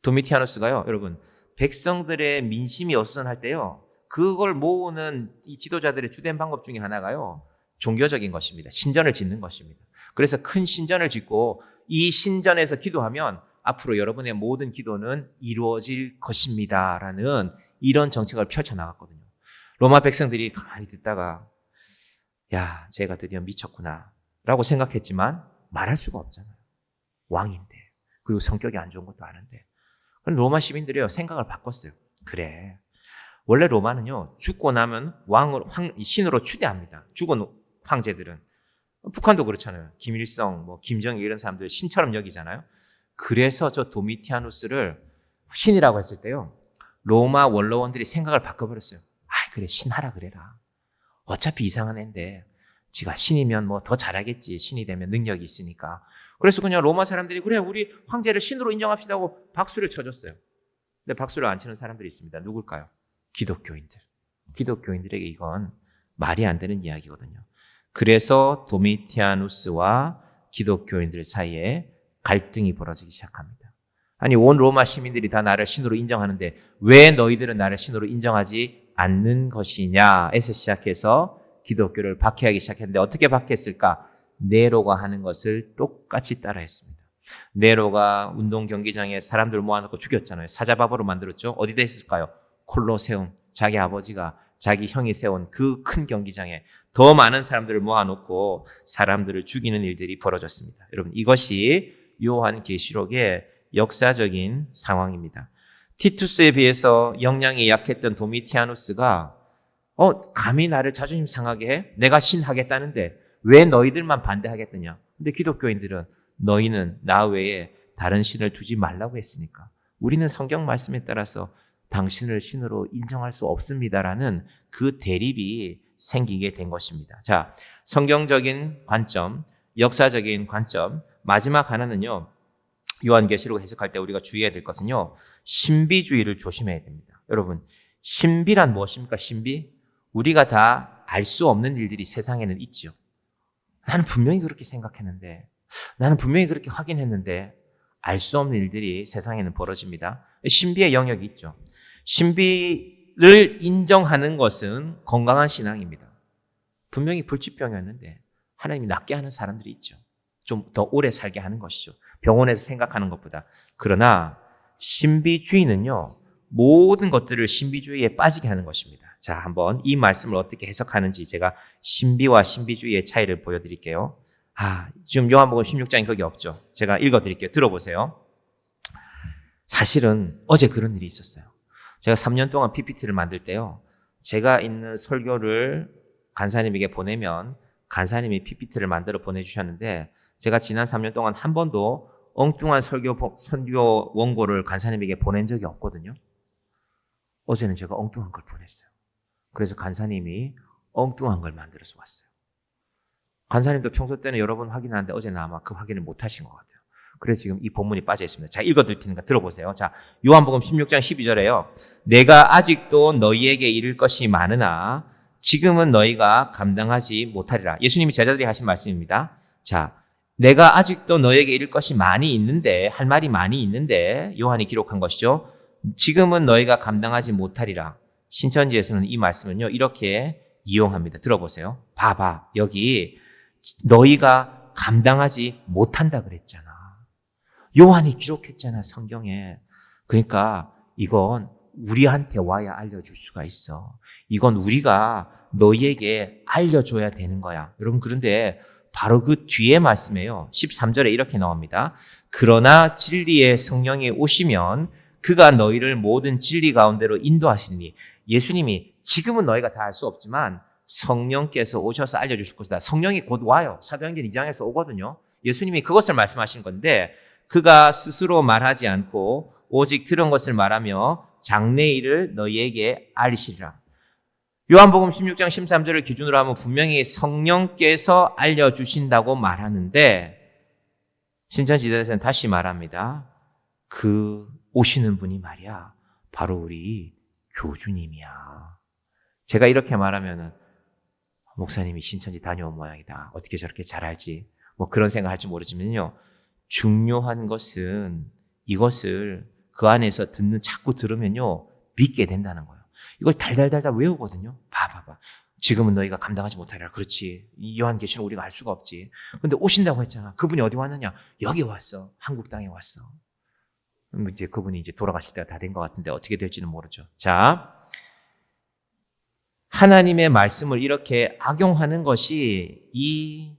A: 도미티아누스가요. 여러분 백성들의 민심이 어수선할 때요. 그걸 모으는 이 지도자들의 주된 방법 중에 하나가요. 종교적인 것입니다. 신전을 짓는 것입니다. 그래서 큰 신전을 짓고 이 신전에서 기도하면 앞으로 여러분의 모든 기도는 이루어질 것입니다라는 이런 정책을 펼쳐나갔거든요. 로마 백성들이 가만히 듣다가 야, 제가 드디어 미쳤구나 라고 생각했지만 말할 수가 없잖아요. 왕인데 그리고 성격이 안 좋은 것도 아는데 로마 시민들이요 생각을 바꿨어요. 그래, 원래 로마는요 죽고 나면 왕을 신으로 추대합니다. 죽은 황제들은 북한도 그렇잖아요. 김일성, 김정일 이런 사람들 신처럼 여기잖아요. 그래서 저 도미티아누스를 신이라고 했을 때요 로마 원로원들이 생각을 바꿔버렸어요. 아, 그래 신하라 그래라. 어차피 이상한 애인데 지가 신이면 더 잘하겠지. 신이 되면 능력이 있으니까. 그래서 그냥 로마 사람들이 그래 우리 황제를 신으로 인정합시다 하고 박수를 쳐줬어요. 근데 박수를 안 치는 사람들이 있습니다. 누굴까요? 기독교인들. 기독교인들에게 이건 말이 안 되는 이야기거든요. 그래서 도미티아누스와 기독교인들 사이에 갈등이 벌어지기 시작합니다. 아니 온 로마 시민들이 다 나를 신으로 인정하는데 왜 너희들은 나를 신으로 인정하지 않는 것이냐에서 시작해서 기독교를 박해하기 시작했는데 어떻게 박해했을까? 네로가 하는 것을 똑같이 따라했습니다. 네로가 운동 경기장에 사람들 모아놓고 죽였잖아요. 사자밥으로 만들었죠. 어디다 했을까요? 콜로세움. 자기 아버지가 자기 형이 세운 그 큰 경기장에 더 많은 사람들을 모아놓고 사람들을 죽이는 일들이 벌어졌습니다. 여러분 이것이 요한계시록의 역사적인 상황입니다. 티투스에 비해서 역량이 약했던 도미티아누스가 감히 나를 자존심 상하게 해? 내가 신하겠다는데 왜 너희들만 반대하겠느냐? 근데 기독교인들은 너희는 나 외에 다른 신을 두지 말라고 했으니까 우리는 성경 말씀에 따라서 당신을 신으로 인정할 수 없습니다라는 그 대립이 생기게 된 것입니다. 자, 성경적인 관점, 역사적인 관점, 마지막 하나는요. 요한계시록 해석할 때 우리가 주의해야 될 것은요. 신비주의를 조심해야 됩니다. 여러분, 신비란 무엇입니까? 신비? 우리가 다 알 수 없는 일들이 세상에는 있죠. 나는 분명히 그렇게 생각했는데, 나는 분명히 그렇게 확인했는데 알 수 없는 일들이 세상에는 벌어집니다. 신비의 영역이 있죠. 신비를 인정하는 것은 건강한 신앙입니다. 분명히 불치병이었는데 하나님이 낫게 하는 사람들이 있죠. 좀 더 오래 살게 하는 것이죠. 병원에서 생각하는 것보다. 그러나 신비주의는요. 모든 것들을 신비주의에 빠지게 하는 것입니다. 자, 한번 이 말씀을 어떻게 해석하는지 제가 신비와 신비주의의 차이를 보여드릴게요. 지금 요한복음 16장이 거기 없죠. 제가 읽어드릴게요. 들어보세요. 사실은 어제 그런 일이 있었어요. 제가 3년 동안 PPT를 만들 때요. 제가 있는 설교를 간사님에게 보내면 간사님이 PPT를 만들어 보내주셨는데 제가 지난 3년 동안 한 번도 엉뚱한 선교 원고를 간사님에게 보낸 적이 없거든요. 어제는 제가 엉뚱한 걸 보냈어요. 그래서 간사님이 엉뚱한 걸 만들어서 왔어요. 간사님도 평소 때는 여러 번 확인하는데 어제는 아마 그 확인을 못 하신 것 같아요. 그래서 지금 이 본문이 빠져 있습니다. 자, 읽어드릴 테니까 들어보세요. 자, 요한복음 16장 12절에요. 내가 아직도 너희에게 이를 것이 많으나 지금은 너희가 감당하지 못하리라. 예수님이 제자들이 하신 말씀입니다. 자, 내가 아직도 너희에게 이를 것이 많이 있는데, 할 말이 많이 있는데 요한이 기록한 것이죠. 지금은 너희가 감당하지 못하리라. 신천지에서는 이 말씀은요 이렇게 이용합니다. 들어보세요. 봐봐, 여기 너희가 감당하지 못한다 그랬잖아. 요한이 기록했잖아, 성경에. 그러니까 이건 우리한테 와야 알려줄 수가 있어. 이건 우리가 너희에게 알려줘야 되는 거야. 여러분, 그런데 바로 그 뒤에 말씀이에요. 13절에 이렇게 나옵니다. 그러나 진리의 성령이 오시면 그가 너희를 모든 진리 가운데로 인도하시니, 예수님이 지금은 너희가 다 알 수 없지만 성령께서 오셔서 알려주실 것이다. 성령이 곧 와요. 사도행전 2장에서 오거든요. 예수님이 그것을 말씀하신 건데, 그가 스스로 말하지 않고 오직 들은 것을 말하며 장래일을 너희에게 알리시리라. 요한복음 16장 13절을 기준으로 하면 분명히 성령께서 알려주신다고 말하는데, 신천지대에서는 다시 말합니다. 그 오시는 분이 말이야, 바로 우리 교주님이야. 제가 이렇게 말하면은 목사님이 신천지 다녀온 모양이다, 어떻게 저렇게 잘 알지, 뭐 그런 생각할지 모르지만요, 중요한 것은 이것을 그 안에서 자꾸 들으면요 믿게 된다는 거예요. 이걸 달달달달 외우거든요. 봐봐. 지금은 너희가 감당하지 못하리라. 그렇지. 이 요한계시록 우리가 알 수가 없지. 근데 오신다고 했잖아. 그분이 어디 왔느냐? 여기 왔어. 한국 땅에 왔어. 이제 그분이 이제 돌아가실 때가 다 된 것 같은데 어떻게 될지는 모르죠. 자, 하나님의 말씀을 이렇게 악용하는 것이 이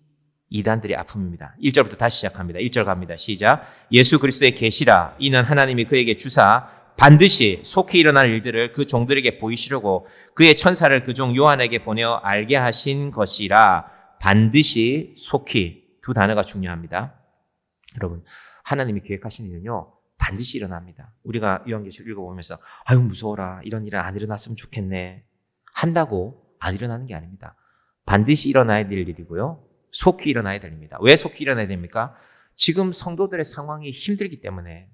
A: 이단들의 아픔입니다. 1절부터 다시 시작합니다. 1절 갑니다. 시작. 예수 그리스도의 계시라. 이는 하나님이 그에게 주사 반드시 속히 일어날 일들을 그 종들에게 보이시려고 그의 천사를 그 종 요한에게 보내어 알게 하신 것이라. 반드시, 속히, 두 단어가 중요합니다. 여러분, 하나님이 계획하신 일은요 반드시 일어납니다. 우리가 요한계시록 읽어보면서 아유 무서워라, 이런 일은 안 일어났으면 좋겠네 한다고 안 일어나는 게 아닙니다. 반드시 일어나야 될 일이고요, 속히 일어나야 됩니다. 왜 속히 일어나야 됩니까? 지금 성도들의 상황이 힘들기 때문에.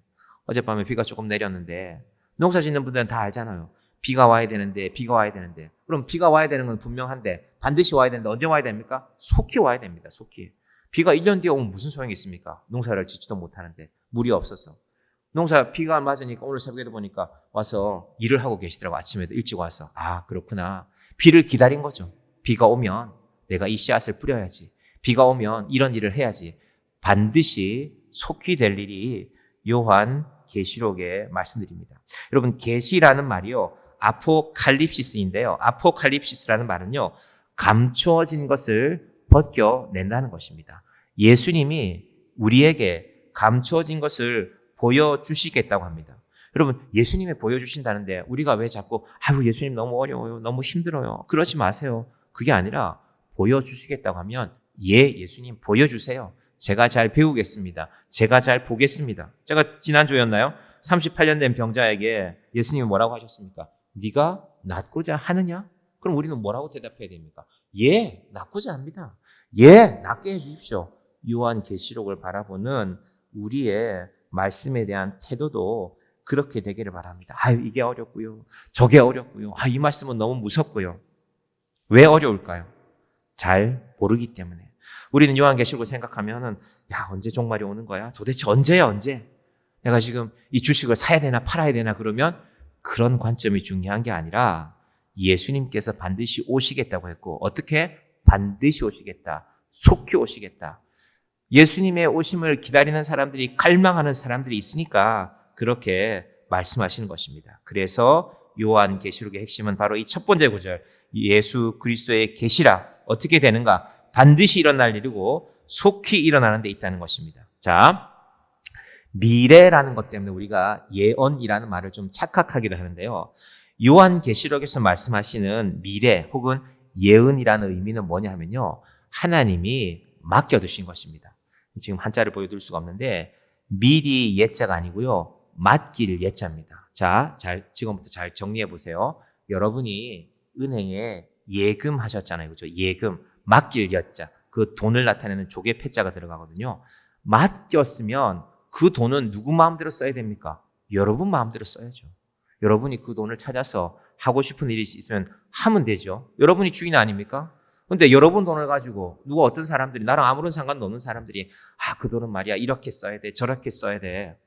A: 어젯밤에 비가 조금 내렸는데 농사 짓는 분들은 다 알잖아요. 비가 와야 되는데. 그럼 비가 와야 되는 건 분명한데 반드시 와야 되는데 언제 와야 됩니까? 속히 와야 됩니다. 속히. 비가 1년 뒤에 오면 무슨 소용이 있습니까? 농사를 짓지도 못하는데 물이 없어서. 비가 맞으니까 오늘 새벽에도 보니까 와서 일을 하고 계시더라고. 아침에도 일찍 와서. 아, 그렇구나. 비를 기다린 거죠. 비가 오면 내가 이 씨앗을 뿌려야지. 비가 오면 이런 일을 해야지. 반드시 속히 될 일이 요한 계시록에 말씀드립니다. 여러분, 계시라는 말이요 아포칼립시스인데요. 아포칼립시스라는 말은요 감추어진 것을 벗겨낸다는 것입니다. 예수님이 우리에게 감추어진 것을 보여주시겠다고 합니다. 여러분, 예수님이 보여주신다는데 우리가 왜 자꾸 아유 예수님 너무 어려워요, 너무 힘들어요, 그러지 마세요. 그게 아니라 보여주시겠다고 하면 예수님 보여주세요. 제가 잘 배우겠습니다. 제가 잘 보겠습니다. 제가 지난주였나요? 38년 된 병자에게 예수님이 뭐라고 하셨습니까? 네가 낫고자 하느냐? 그럼 우리는 뭐라고 대답해야 됩니까? 예, 낫고자 합니다. 예, 낫게 해주십시오. 요한계시록을 바라보는 우리의 말씀에 대한 태도도 그렇게 되기를 바랍니다. 아유, 이게 어렵고요, 저게 어렵고요, 이 말씀은 너무 무섭고요. 왜 어려울까요? 잘 모르기 때문에. 우리는 요한계시록을 생각하면은 언제 종말이 오는 거야? 도대체 언제야, 언제? 내가 지금 이 주식을 사야 되나 팔아야 되나, 그러면 그런 관점이 중요한 게 아니라 예수님께서 반드시 오시겠다고 했고, 어떻게? 반드시 오시겠다. 속히 오시겠다. 예수님의 오심을 기다리는 사람들이, 갈망하는 사람들이 있으니까 그렇게 말씀하시는 것입니다. 그래서 요한계시록의 핵심은 바로 이 첫 번째 구절, 예수 그리스도의 계시라. 어떻게 되는가? 반드시 일어날 일이고 속히 일어나는 데 있다는 것입니다. 자, 미래라는 것 때문에 우리가 예언이라는 말을 좀 착각하기를 하는데요. 요한계시록에서 말씀하시는 미래 혹은 예언이라는 의미는 뭐냐 하면요, 하나님이 맡겨두신 것입니다. 지금 한자를 보여드릴 수가 없는데 미리 예자가 아니고요, 맡길 예자입니다. 자, 지금부터 잘 정리해 보세요. 여러분이 은행에 예금하셨잖아요. 그렇죠? 예금, 맡길 예자, 그 돈을 나타내는 조개 패자가 들어가거든요. 맡겼으면 그 돈은 누구 마음대로 써야 됩니까? 여러분 마음대로 써야죠. 여러분이 그 돈을 찾아서 하고 싶은 일이 있으면 하면 되죠. 여러분이 주인 아닙니까? 근데 여러분 돈을 가지고 어떤 사람들이, 나랑 아무런 상관도 없는 사람들이 그 돈은 말이야 이렇게 써야 돼, 저렇게 써야 돼,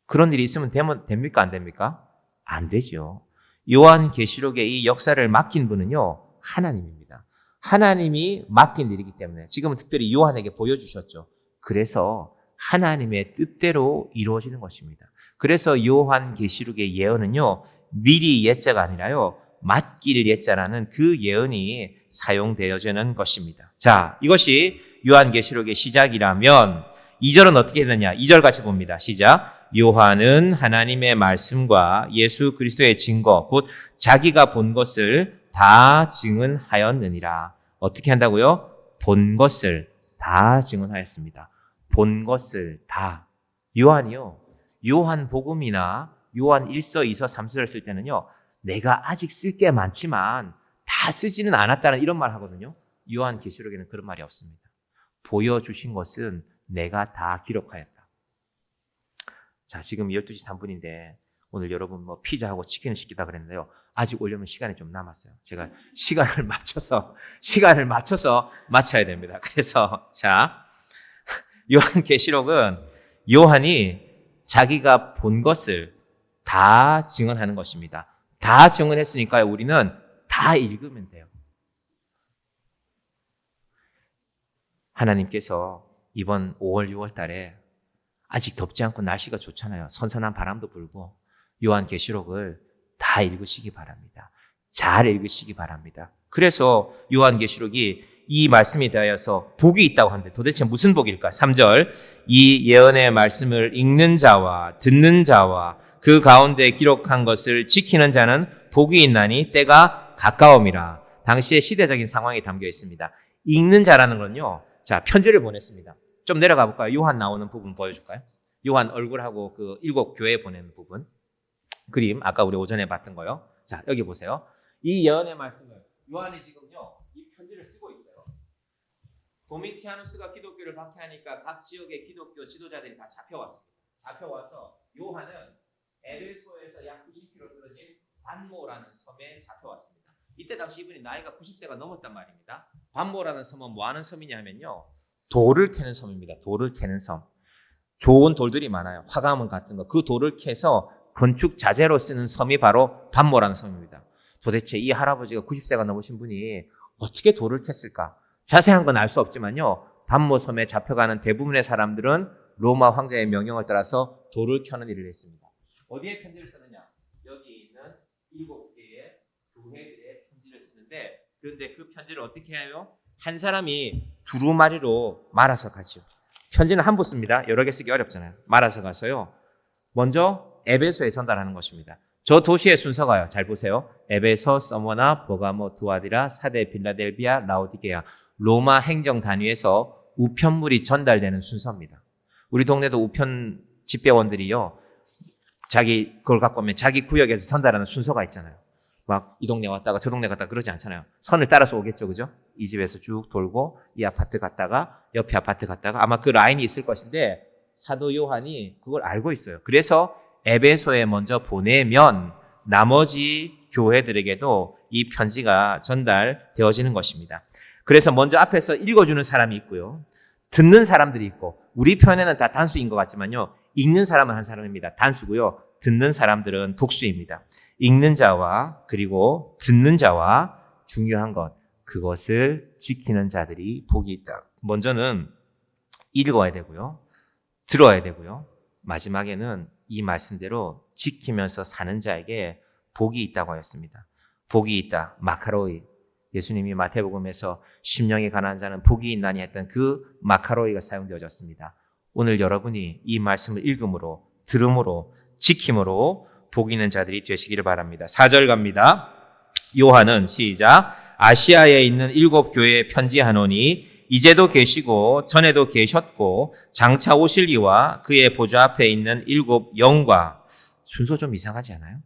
A: 그런 일이 있으면 됩니까? 안 됩니까? 안 되죠. 요한계시록의 이 역사를 맡긴 분은요 하나님입니다. 하나님이 맡긴 일이기 때문에 지금은 특별히 요한에게 보여주셨죠. 그래서 하나님의 뜻대로 이루어지는 것입니다. 그래서 요한계시록의 예언은요 미리 예자가 아니라요 맡길 예자라는 그 예언이 사용되어지는 것입니다. 자, 이것이 요한계시록의 시작이라면 2절은 어떻게 되느냐? 2절 같이 봅니다. 시작. 요한은 하나님의 말씀과 예수 그리스도의 증거, 곧 자기가 본 것을 다 증언하였느니라. 어떻게 한다고요? 본 것을 다 증언하였습니다. 본 것을 다. 요한이요. 요한 복음이나 요한 1서, 2서, 3서를 쓸 때는요. 내가 아직 쓸 게 많지만 다 쓰지는 않았다는 이런 말 하거든요. 요한 계시록에는 그런 말이 없습니다. 보여주신 것은 내가 다 기록하였다. 자, 지금 12시 3분인데 오늘 여러분 뭐 피자하고 치킨을 시키다 그랬는데요. 아직 오려면 시간이 좀 남았어요. 제가 시간을 맞춰서 맞춰야 됩니다. 그래서 자, 요한 계시록은 요한이 자기가 본 것을 다 증언하는 것입니다. 다 증언했으니까요. 우리는 다 읽으면 돼요. 하나님께서 이번 5월, 6월 달에 아직 덥지 않고 날씨가 좋잖아요. 선선한 바람도 불고 요한계시록을 다 읽으시기 바랍니다. 잘 읽으시기 바랍니다. 그래서 요한계시록이 이 말씀에 대하여서 복이 있다고 하는데 도대체 무슨 복일까? 3절 이 예언의 말씀을 읽는 자와 듣는 자와 그 가운데 기록한 것을 지키는 자는 복이 있나니 때가 가까움이라. 당시의 시대적인 상황이 담겨 있습니다. 읽는 자라는 건요. 자, 편지를 보냈습니다. 좀 내려가 볼까요? 요한 나오는 부분 보여줄까요? 요한 얼굴하고 그 7 교회 보내는 부분. 그림, 아까 우리 오전에 봤던 거요. 자, 여기 보세요. 이 예언의 말씀을 요한이 지금요, 이 편지를 쓰고 있어요. 도미티아누스가 기독교를 박해하니까 각 지역의 기독교 지도자들이 다 잡혀왔습니다. 잡혀와서 요한은 에베소에서 약 90km 떨어진 반모라는 섬에 잡혀왔습니다. 이때 당시 이분이 나이가 90세가 넘었단 말입니다. 반모라는 섬은 뭐 하는 섬이냐 하면요. 돌을 캐는 섬입니다. 돌을 캐는 섬. 좋은 돌들이 많아요. 화가문 같은 거. 그 돌을 캐서 건축 자재로 쓰는 섬이 바로 반모라는 섬입니다. 도대체 이 할아버지가 90세가 넘으신 분이 어떻게 돌을 캤을까? 자세한 건 알 수 없지만요. 반모 섬에 잡혀가는 대부분의 사람들은 로마 황제의 명령을 따라서 돌을 켜는 일을 했습니다. 어디에 편지를 쓰느냐? 여기 있는 7개의 교회들의 편지를 쓰는데 그런데 그 편지를 어떻게 해요? 한 사람이 두루마리로 말아서 가죠. 편지는 한 부 씁니다. 여러 개 쓰기 어렵잖아요. 말아서 가서요. 먼저 에베소에 전달하는 것입니다. 저 도시의 순서가요. 잘 보세요. 에베소, 서머나, 버가모, 두아디라, 사데, 빌라델비아, 라오디게아. 로마 행정 단위에서 우편물이 전달되는 순서입니다. 우리 동네도 우편 집배원들이요. 자기 그걸 갖고 오면 자기 구역에서 전달하는 순서가 있잖아요. 막 이 동네 왔다가 저 동네 갔다가 그러지 않잖아요. 선을 따라서 오겠죠. 그죠? 이 집에서 쭉 돌고 이 아파트 갔다가 옆에 아파트 갔다가 아마 그 라인이 있을 것인데 사도 요한이 그걸 알고 있어요. 그래서 에베소에 먼저 보내면 나머지 교회들에게도 이 편지가 전달되어지는 것입니다. 그래서 먼저 앞에서 읽어주는 사람이 있고요. 듣는 사람들이 있고 우리 편에는 다 단수인 것 같지만요. 읽는 사람은 한 사람입니다. 단수고요. 듣는 사람들은 독수입니다. 읽는 자와 그리고 듣는 자와 중요한 것 그것을 지키는 자들이 복이 있다. 먼저는 읽어야 되고요. 들어야 되고요. 마지막에는 이 말씀대로 지키면서 사는 자에게 복이 있다고 하였습니다. 복이 있다. 마카로이. 예수님이 마태복음에서 심령이 가난한 자는 복이 있나니 했던 그 마카로이가 사용되어졌습니다. 오늘 여러분이 이 말씀을 읽음으로 들음으로 지킴으로 복 있는 자들이 되시기를 바랍니다. 4절 갑니다. 요한은 시작. 아시아에 있는 7 교회에 편지하노니 이제도 계시고 전에도 계셨고 장차 오실 이와 그의 보좌 앞에 있는 7 영과 순서 좀 이상하지 않아요?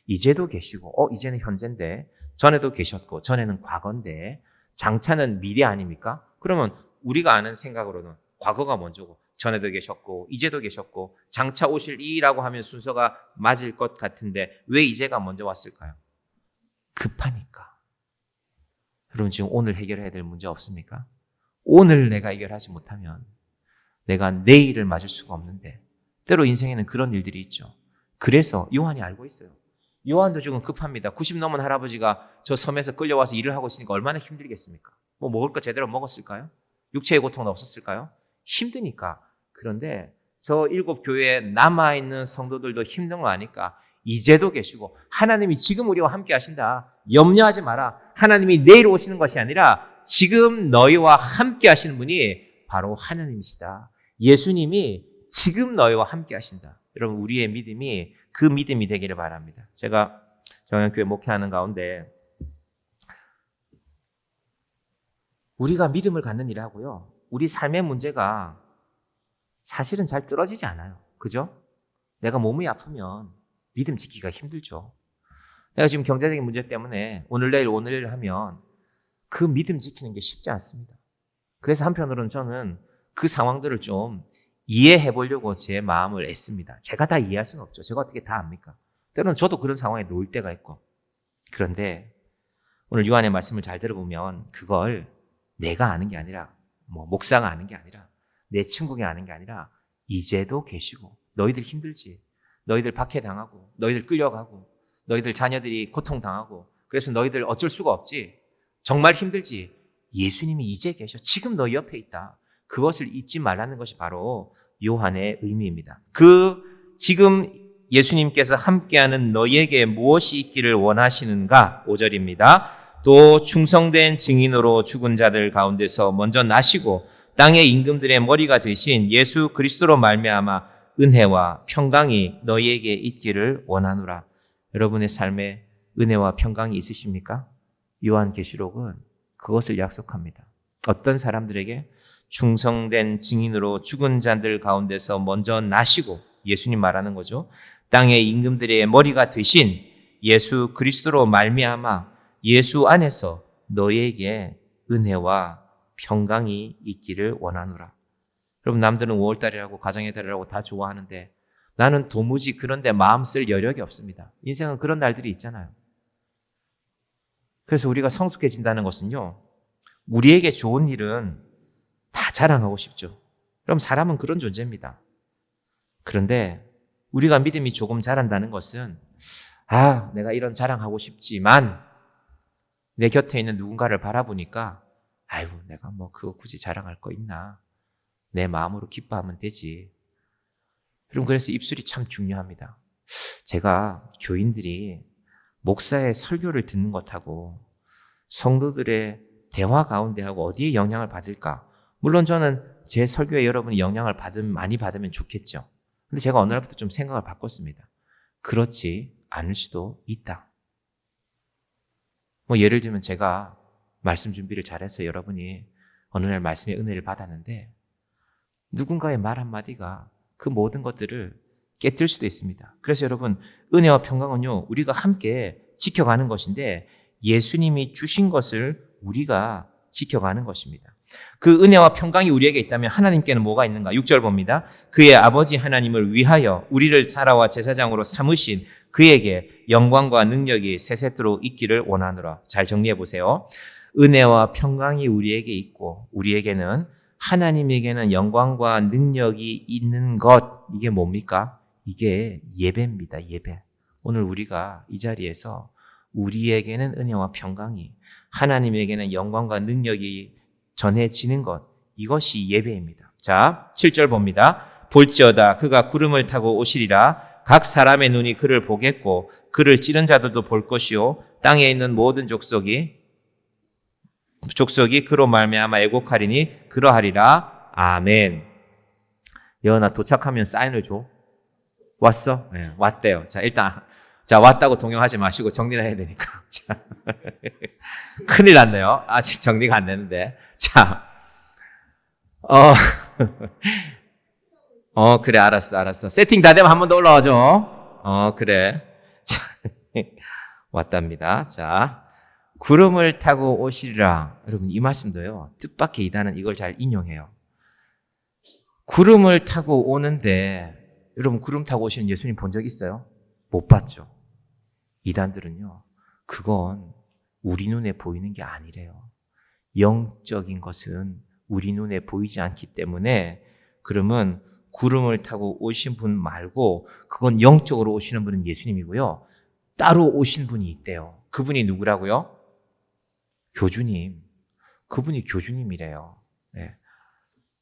A: 이제도 계시고 이제는 현재인데 전에도 계셨고 전에는 과거인데 장차는 미래 아닙니까? 그러면 우리가 아는 생각으로는 과거가 먼저고 전에도 계셨고 이제도 계셨고 장차 오실 이라고 하면 순서가 맞을 것 같은데 왜 이제가 먼저 왔을까요? 급하니까. 여러분 지금 오늘 해결해야 될 문제 없습니까? 오늘 내가 해결하지 못하면 내가 내일을 맞을 수가 없는데 때로 인생에는 그런 일들이 있죠. 그래서 요한이 알고 있어요. 요한도 지금 급합니다. 90 넘은 할아버지가 저 섬에서 끌려와서 일을 하고 있으니까 얼마나 힘들겠습니까? 뭐 먹을 거 제대로 먹었을까요? 육체의 고통은 없었을까요? 힘드니까. 그런데 저 7 교회에 남아있는 성도들도 힘든 거 아니까 이제도 계시고 하나님이 지금 우리와 함께 하신다. 염려하지 마라. 하나님이 내일 오시는 것이 아니라 지금 너희와 함께 하시는 분이 바로 하나님이시다. 예수님이 지금 너희와 함께 하신다. 여러분, 우리의 믿음이 그 믿음이 되기를 바랍니다. 제가 정영교회 목회하는 가운데 우리가 믿음을 갖는 일을 하고요. 우리 삶의 문제가 사실은 잘 떨어지지 않아요. 그죠? 내가 몸이 아프면 믿음 지키기가 힘들죠. 내가 지금 경제적인 문제 때문에 오늘 내일 하면 그 믿음 지키는 게 쉽지 않습니다. 그래서 한편으로는 저는 그 상황들을 좀 이해해 보려고 제 마음을 애씁니다. 제가 다 이해할 수는 없죠. 제가 어떻게 다 압니까? 때로는 저도 그런 상황에 놓일 때가 있고. 그런데 오늘 요한의 말씀을 잘 들어보면 그걸 내가 아는 게 아니라 목사가 아는 게 아니라 내 친구가 아는 게 아니라 이제도 계시고 너희들 힘들지. 너희들 박해당하고 너희들 끌려가고 너희들 자녀들이 고통당하고 그래서 너희들 어쩔 수가 없지. 정말 힘들지. 예수님이 이제 계셔. 지금 너희 옆에 있다. 그것을 잊지 말라는 것이 바로 요한의 의미입니다. 지금 예수님께서 함께하는 너희에게 무엇이 있기를 원하시는가? 5절입니다. 또 충성된 증인으로 죽은 자들 가운데서 먼저 나시고 땅의 임금들의 머리가 되신 예수 그리스도로 말미암아 은혜와 평강이 너희에게 있기를 원하노라. 여러분의 삶에 은혜와 평강이 있으십니까? 요한계시록은 그것을 약속합니다. 어떤 사람들에게 충성된 증인으로 죽은 자들 가운데서 먼저 나시고 예수님 말하는 거죠. 땅의 임금들의 머리가 되신 예수 그리스도로 말미암아 예수 안에서 너희에게 은혜와 평강이 있기를 원하노라. 여러분, 남들은 5월달이라고 가정의 달이라고 다 좋아하는데 나는 도무지 그런데 마음 쓸 여력이 없습니다. 인생은 그런 날들이 있잖아요. 그래서 우리가 성숙해진다는 것은요, 우리에게 좋은 일은 다 자랑하고 싶죠. 그럼 사람은 그런 존재입니다. 그런데 우리가 믿음이 조금 자란다는 것은 내가 이런 자랑하고 싶지만 내 곁에 있는 누군가를 바라보니까 내가 그거 굳이 자랑할 거 있나. 내 마음으로 기뻐하면 되지. 여러분, 그래서 입술이 참 중요합니다. 제가 교인들이 목사의 설교를 듣는 것하고 성도들의 대화 가운데 하고 어디에 영향을 받을까? 물론 저는 제 설교에 여러분이 영향을 많이 받으면 좋겠죠. 근데 제가 어느 날부터 좀 생각을 바꿨습니다. 그렇지 않을 수도 있다. 예를 들면 제가 말씀 준비를 잘해서 여러분이 어느 날 말씀의 은혜를 받았는데 누군가의 말 한마디가 그 모든 것들을 깨뜨릴 수도 있습니다. 그래서 여러분, 은혜와 평강은요, 우리가 함께 지켜가는 것인데 예수님이 주신 것을 우리가 지켜가는 것입니다. 그 은혜와 평강이 우리에게 있다면 하나님께는 뭐가 있는가? 6절 봅니다. 그의 아버지 하나님을 위하여 우리를 자라와 제사장으로 삼으신 그에게 영광과 능력이 세세토록 있기를 원하노라. 잘 정리해 보세요. 은혜와 평강이 우리에게 있고 우리에게는 하나님에게는 영광과 능력이 있는 것. 이게 뭡니까? 이게 예배입니다. 예배. 오늘 우리가 이 자리에서 우리에게는 은혜와 평강이, 하나님에게는 영광과 능력이 전해지는 것, 이것이 예배입니다. 자, 7절 봅니다. 볼지어다 그가 구름을 타고 오시리라. 각 사람의 눈이 그를 보겠고 그를 찌른 자들도 볼 것이요 땅에 있는 모든 족속이 그로 말미암아 애곡하리니 그러하리라. 아멘. 여은아, 도착하면 사인을 줘. 왔어? 네, 왔대요. 자, 일단 왔다고 동영하지 마시고 정리를 해야 되니까. 자, 큰일 났네요. 아직 정리가 안 되는데. 자, 그래, 알았어. 세팅 다 되면 한 번 더 올라와줘. 그래. 자, 왔답니다. 자, 구름을 타고 오시리라. 여러분, 이 말씀도요, 뜻밖의 이단은 이걸 잘 인용해요. 구름을 타고 오는데, 여러분, 구름 타고 오시는 예수님 본 적 있어요? 못 봤죠. 이단들은요, 그건 우리 눈에 보이는 게 아니래요. 영적인 것은 우리 눈에 보이지 않기 때문에, 그러면 구름을 타고 오신 분 말고, 그건 영적으로 오시는 분은 예수님이고요. 따로 오신 분이 있대요. 그분이 누구라고요? 교주님. 그분이 교주님이래요. 네.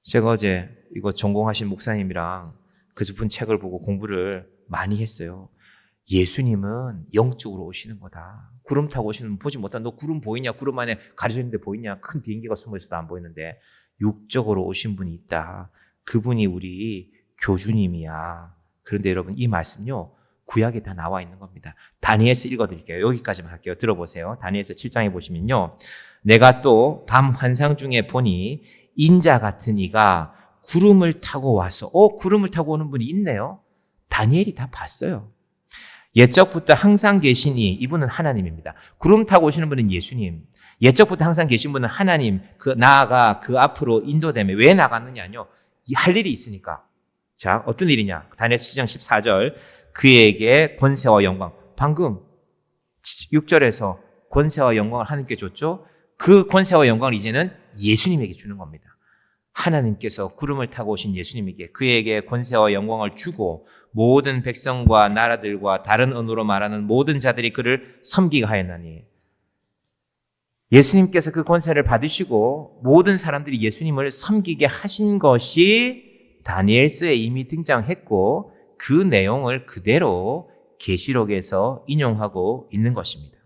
A: 제가 어제 이거 전공하신 목사님이랑 그분 책을 보고 공부를 많이 했어요. 예수님은 영적으로 오시는 거다. 구름 타고 오시는 분 보지 못한다. 너 구름 보이냐? 구름 안에 가려져 있는데 보이냐? 큰 비행기가 숨어 있어도 안 보이는데 육적으로 오신 분이 있다. 그분이 우리 교주님이야. 그런데 여러분 이 말씀요. 구약에 다 나와 있는 겁니다. 다니엘서 읽어드릴게요. 여기까지만 할게요. 들어보세요. 다니엘서 7장에 보시면요. 내가 또 밤 환상 중에 보니 인자 같은 이가 구름을 타고 와서 구름을 타고 오는 분이 있네요. 다니엘이 다 봤어요. 옛적부터 항상 계신 이분은 하나님입니다. 구름 타고 오시는 분은 예수님. 옛적부터 항상 계신 분은 하나님. 나아가 그 앞으로 인도되며 왜 나갔느냐요? 할 일이 있으니까. 자, 어떤 일이냐? 다니엘 7장 14절. 그에게 권세와 영광. 방금 6절에서 권세와 영광을 하나님께 줬죠. 그 권세와 영광을 이제는 예수님에게 주는 겁니다. 하나님께서 구름을 타고 오신 예수님에게 그에게 권세와 영광을 주고 모든 백성과 나라들과 다른 언어로 말하는 모든 자들이 그를 섬기게 하였나니 예수님께서 그 권세를 받으시고 모든 사람들이 예수님을 섬기게 하신 것이 다니엘서에 이미 등장했고 그 내용을 그대로 계시록에서 인용하고 있는 것입니다.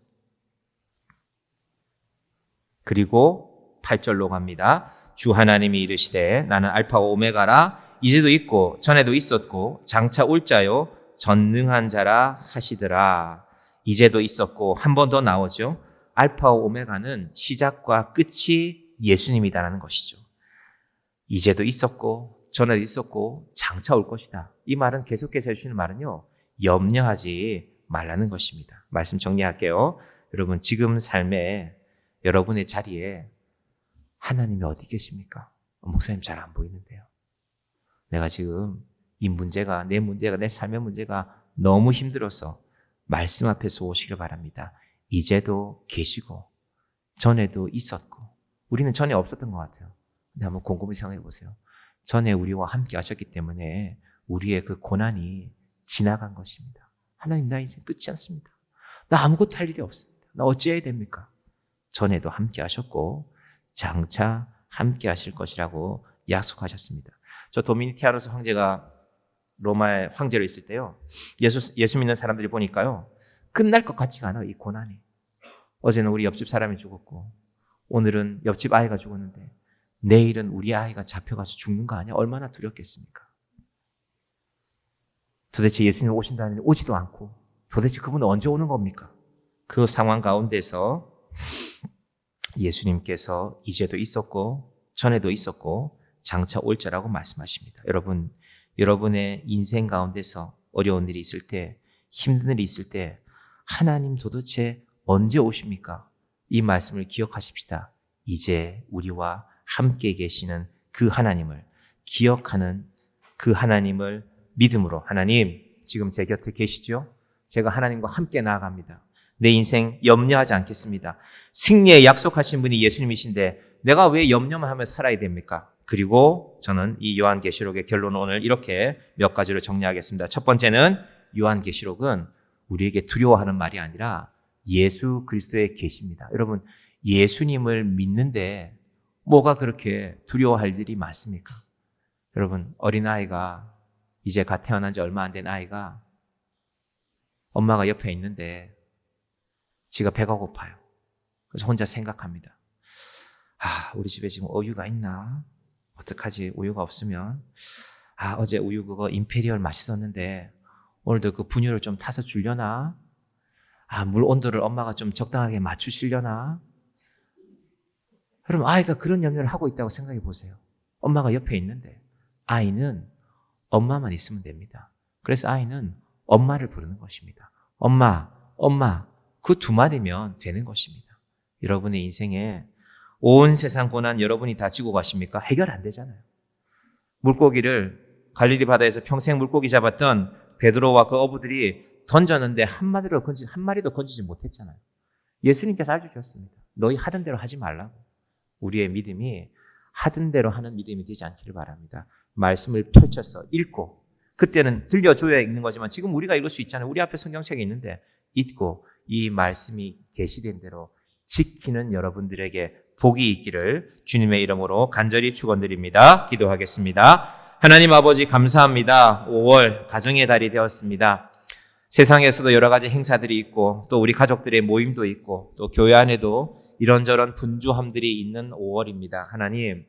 A: 그리고 8절로 갑니다. 주 하나님이 이르시되 나는 알파와 오메가라 이제도 있고 전에도 있었고 장차 올 자요 전능한 자라 하시더라. 이제도 있었고 한 번 더 나오죠. 알파와 오메가는 시작과 끝이 예수님이다라는 것이죠. 이제도 있었고 전에도 있었고 장차 올 것이다. 이 말은 계속해서 해주시는 말은요. 염려하지 말라는 것입니다. 말씀 정리할게요. 여러분 지금 삶에 여러분의 자리에 하나님이 어디 계십니까? 목사님 잘 안 보이는데요. 내가 지금 이 문제가 내 삶의 문제가 너무 힘들어서 말씀 앞에서 오시길 바랍니다. 이제도 계시고 전에도 있었고 우리는 전에 없었던 것 같아요. 근데 한번 곰곰이 생각해 보세요. 전에 우리와 함께 하셨기 때문에 우리의 그 고난이 지나간 것입니다. 하나님 나 인생 끝이 않습니다. 나 아무것도 할 일이 없습니다. 나 어찌해야 됩니까? 전에도 함께 하셨고 장차 함께 하실 것이라고 약속하셨습니다. 저 도미니티아노스 황제가 로마의 황제로 있을 때요. 예수 믿는 사람들이 보니까요. 끝날 것 같지가 않아요. 이 고난이. 어제는 우리 옆집 사람이 죽었고 오늘은 옆집 아이가 죽었는데 내일은 우리 아이가 잡혀가서 죽는 거 아니야? 얼마나 두렵겠습니까? 도대체 예수님 오신다는데 오지도 않고 도대체 그분은 언제 오는 겁니까? 그 상황 가운데서 예수님께서 이제도 있었고 전에도 있었고 장차 올 자라고 말씀하십니다. 여러분, 여러분의 인생 가운데서 어려운 일이 있을 때, 힘든 일이 있을 때 하나님 도대체 언제 오십니까? 이 말씀을 기억하십시다. 이제 우리와 함께 계시는 그 하나님을 기억하는 그 하나님을 믿음으로 하나님 지금 제 곁에 계시죠? 제가 하나님과 함께 나아갑니다. 내 인생 염려하지 않겠습니다. 승리에 약속하신 분이 예수님이신데 내가 왜 염려만 하며 살아야 됩니까? 그리고 저는 이 요한계시록의 결론을 오늘 이렇게 몇 가지로 정리하겠습니다. 첫 번째는 요한계시록은 우리에게 두려워하는 말이 아니라 예수 그리스도의 계시입니다. 여러분 예수님을 믿는데 뭐가 그렇게 두려워할 일이 많습니까? 여러분 어린아이가 이제 갓 태어난 지 얼마 안 된 아이가 엄마가 옆에 있는데 지가 배가 고파요. 그래서 혼자 생각합니다. 우리 집에 지금 우유가 있나? 어떡하지? 우유가 없으면. 어제 우유 그거 임페리얼 맛있었는데 오늘도 그 분유를 좀 타서 주려나? 물 온도를 엄마가 좀 적당하게 맞추시려나? 여러분 아이가 그런 염려를 하고 있다고 생각해 보세요. 엄마가 옆에 있는데 아이는 엄마만 있으면 됩니다. 그래서 아이는 엄마를 부르는 것입니다. 엄마, 엄마. 그 두 마디면 되는 것입니다. 여러분의 인생에 온 세상 고난 여러분이 다 지고 가십니까? 해결 안 되잖아요. 물고기를 갈릴리 바다에서 평생 물고기 잡았던 베드로와 그 어부들이 던졌는데 한 마리도 건지지 못했잖아요. 예수님께서 알려주셨습니다. 너희 하던 대로 하지 말라고. 우리의 믿음이 하던 대로 하는 믿음이 되지 않기를 바랍니다. 말씀을 펼쳐서 읽고 그때는 들려줘야 읽는 거지만 지금 우리가 읽을 수 있잖아요. 우리 앞에 성경책이 있는데 읽고 이 말씀이 계시된 대로 지키는 여러분들에게 복이 있기를 주님의 이름으로 간절히 축원드립니다. 기도하겠습니다. 하나님 아버지 감사합니다. 5월 가정의 달이 되었습니다. 세상에서도 여러 가지 행사들이 있고 또 우리 가족들의 모임도 있고 또 교회 안에도 이런저런 분주함들이 있는 5월입니다. 하나님,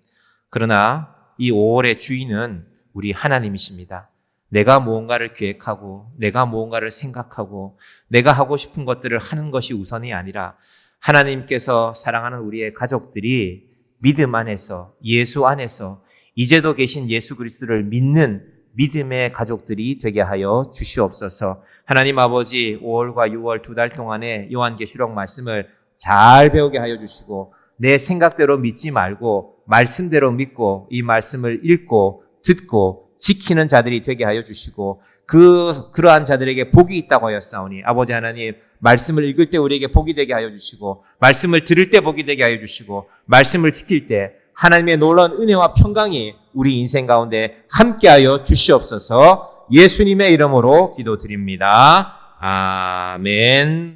A: 그러나 이 5월의 주인은 우리 하나님이십니다. 내가 무언가를 계획하고 내가 무언가를 생각하고 내가 하고 싶은 것들을 하는 것이 우선이 아니라 하나님께서 사랑하는 우리의 가족들이 믿음 안에서 예수 안에서 이제도 계신 예수 그리스도를 믿는 믿음의 가족들이 되게 하여 주시옵소서. 하나님 아버지, 5월과 6월 2달 동안에 요한계시록 말씀을 잘 배우게 하여 주시고 내 생각대로 믿지 말고 말씀대로 믿고 이 말씀을 읽고 듣고 지키는 자들이 되게 하여 주시고 그러한 자들에게 복이 있다고 하였사오니 아버지 하나님, 말씀을 읽을 때 우리에게 복이 되게 하여 주시고 말씀을 들을 때 복이 되게 하여 주시고 말씀을 지킬 때 하나님의 놀라운 은혜와 평강이 우리 인생 가운데 함께하여 주시옵소서. 예수님의 이름으로 기도드립니다. 아멘.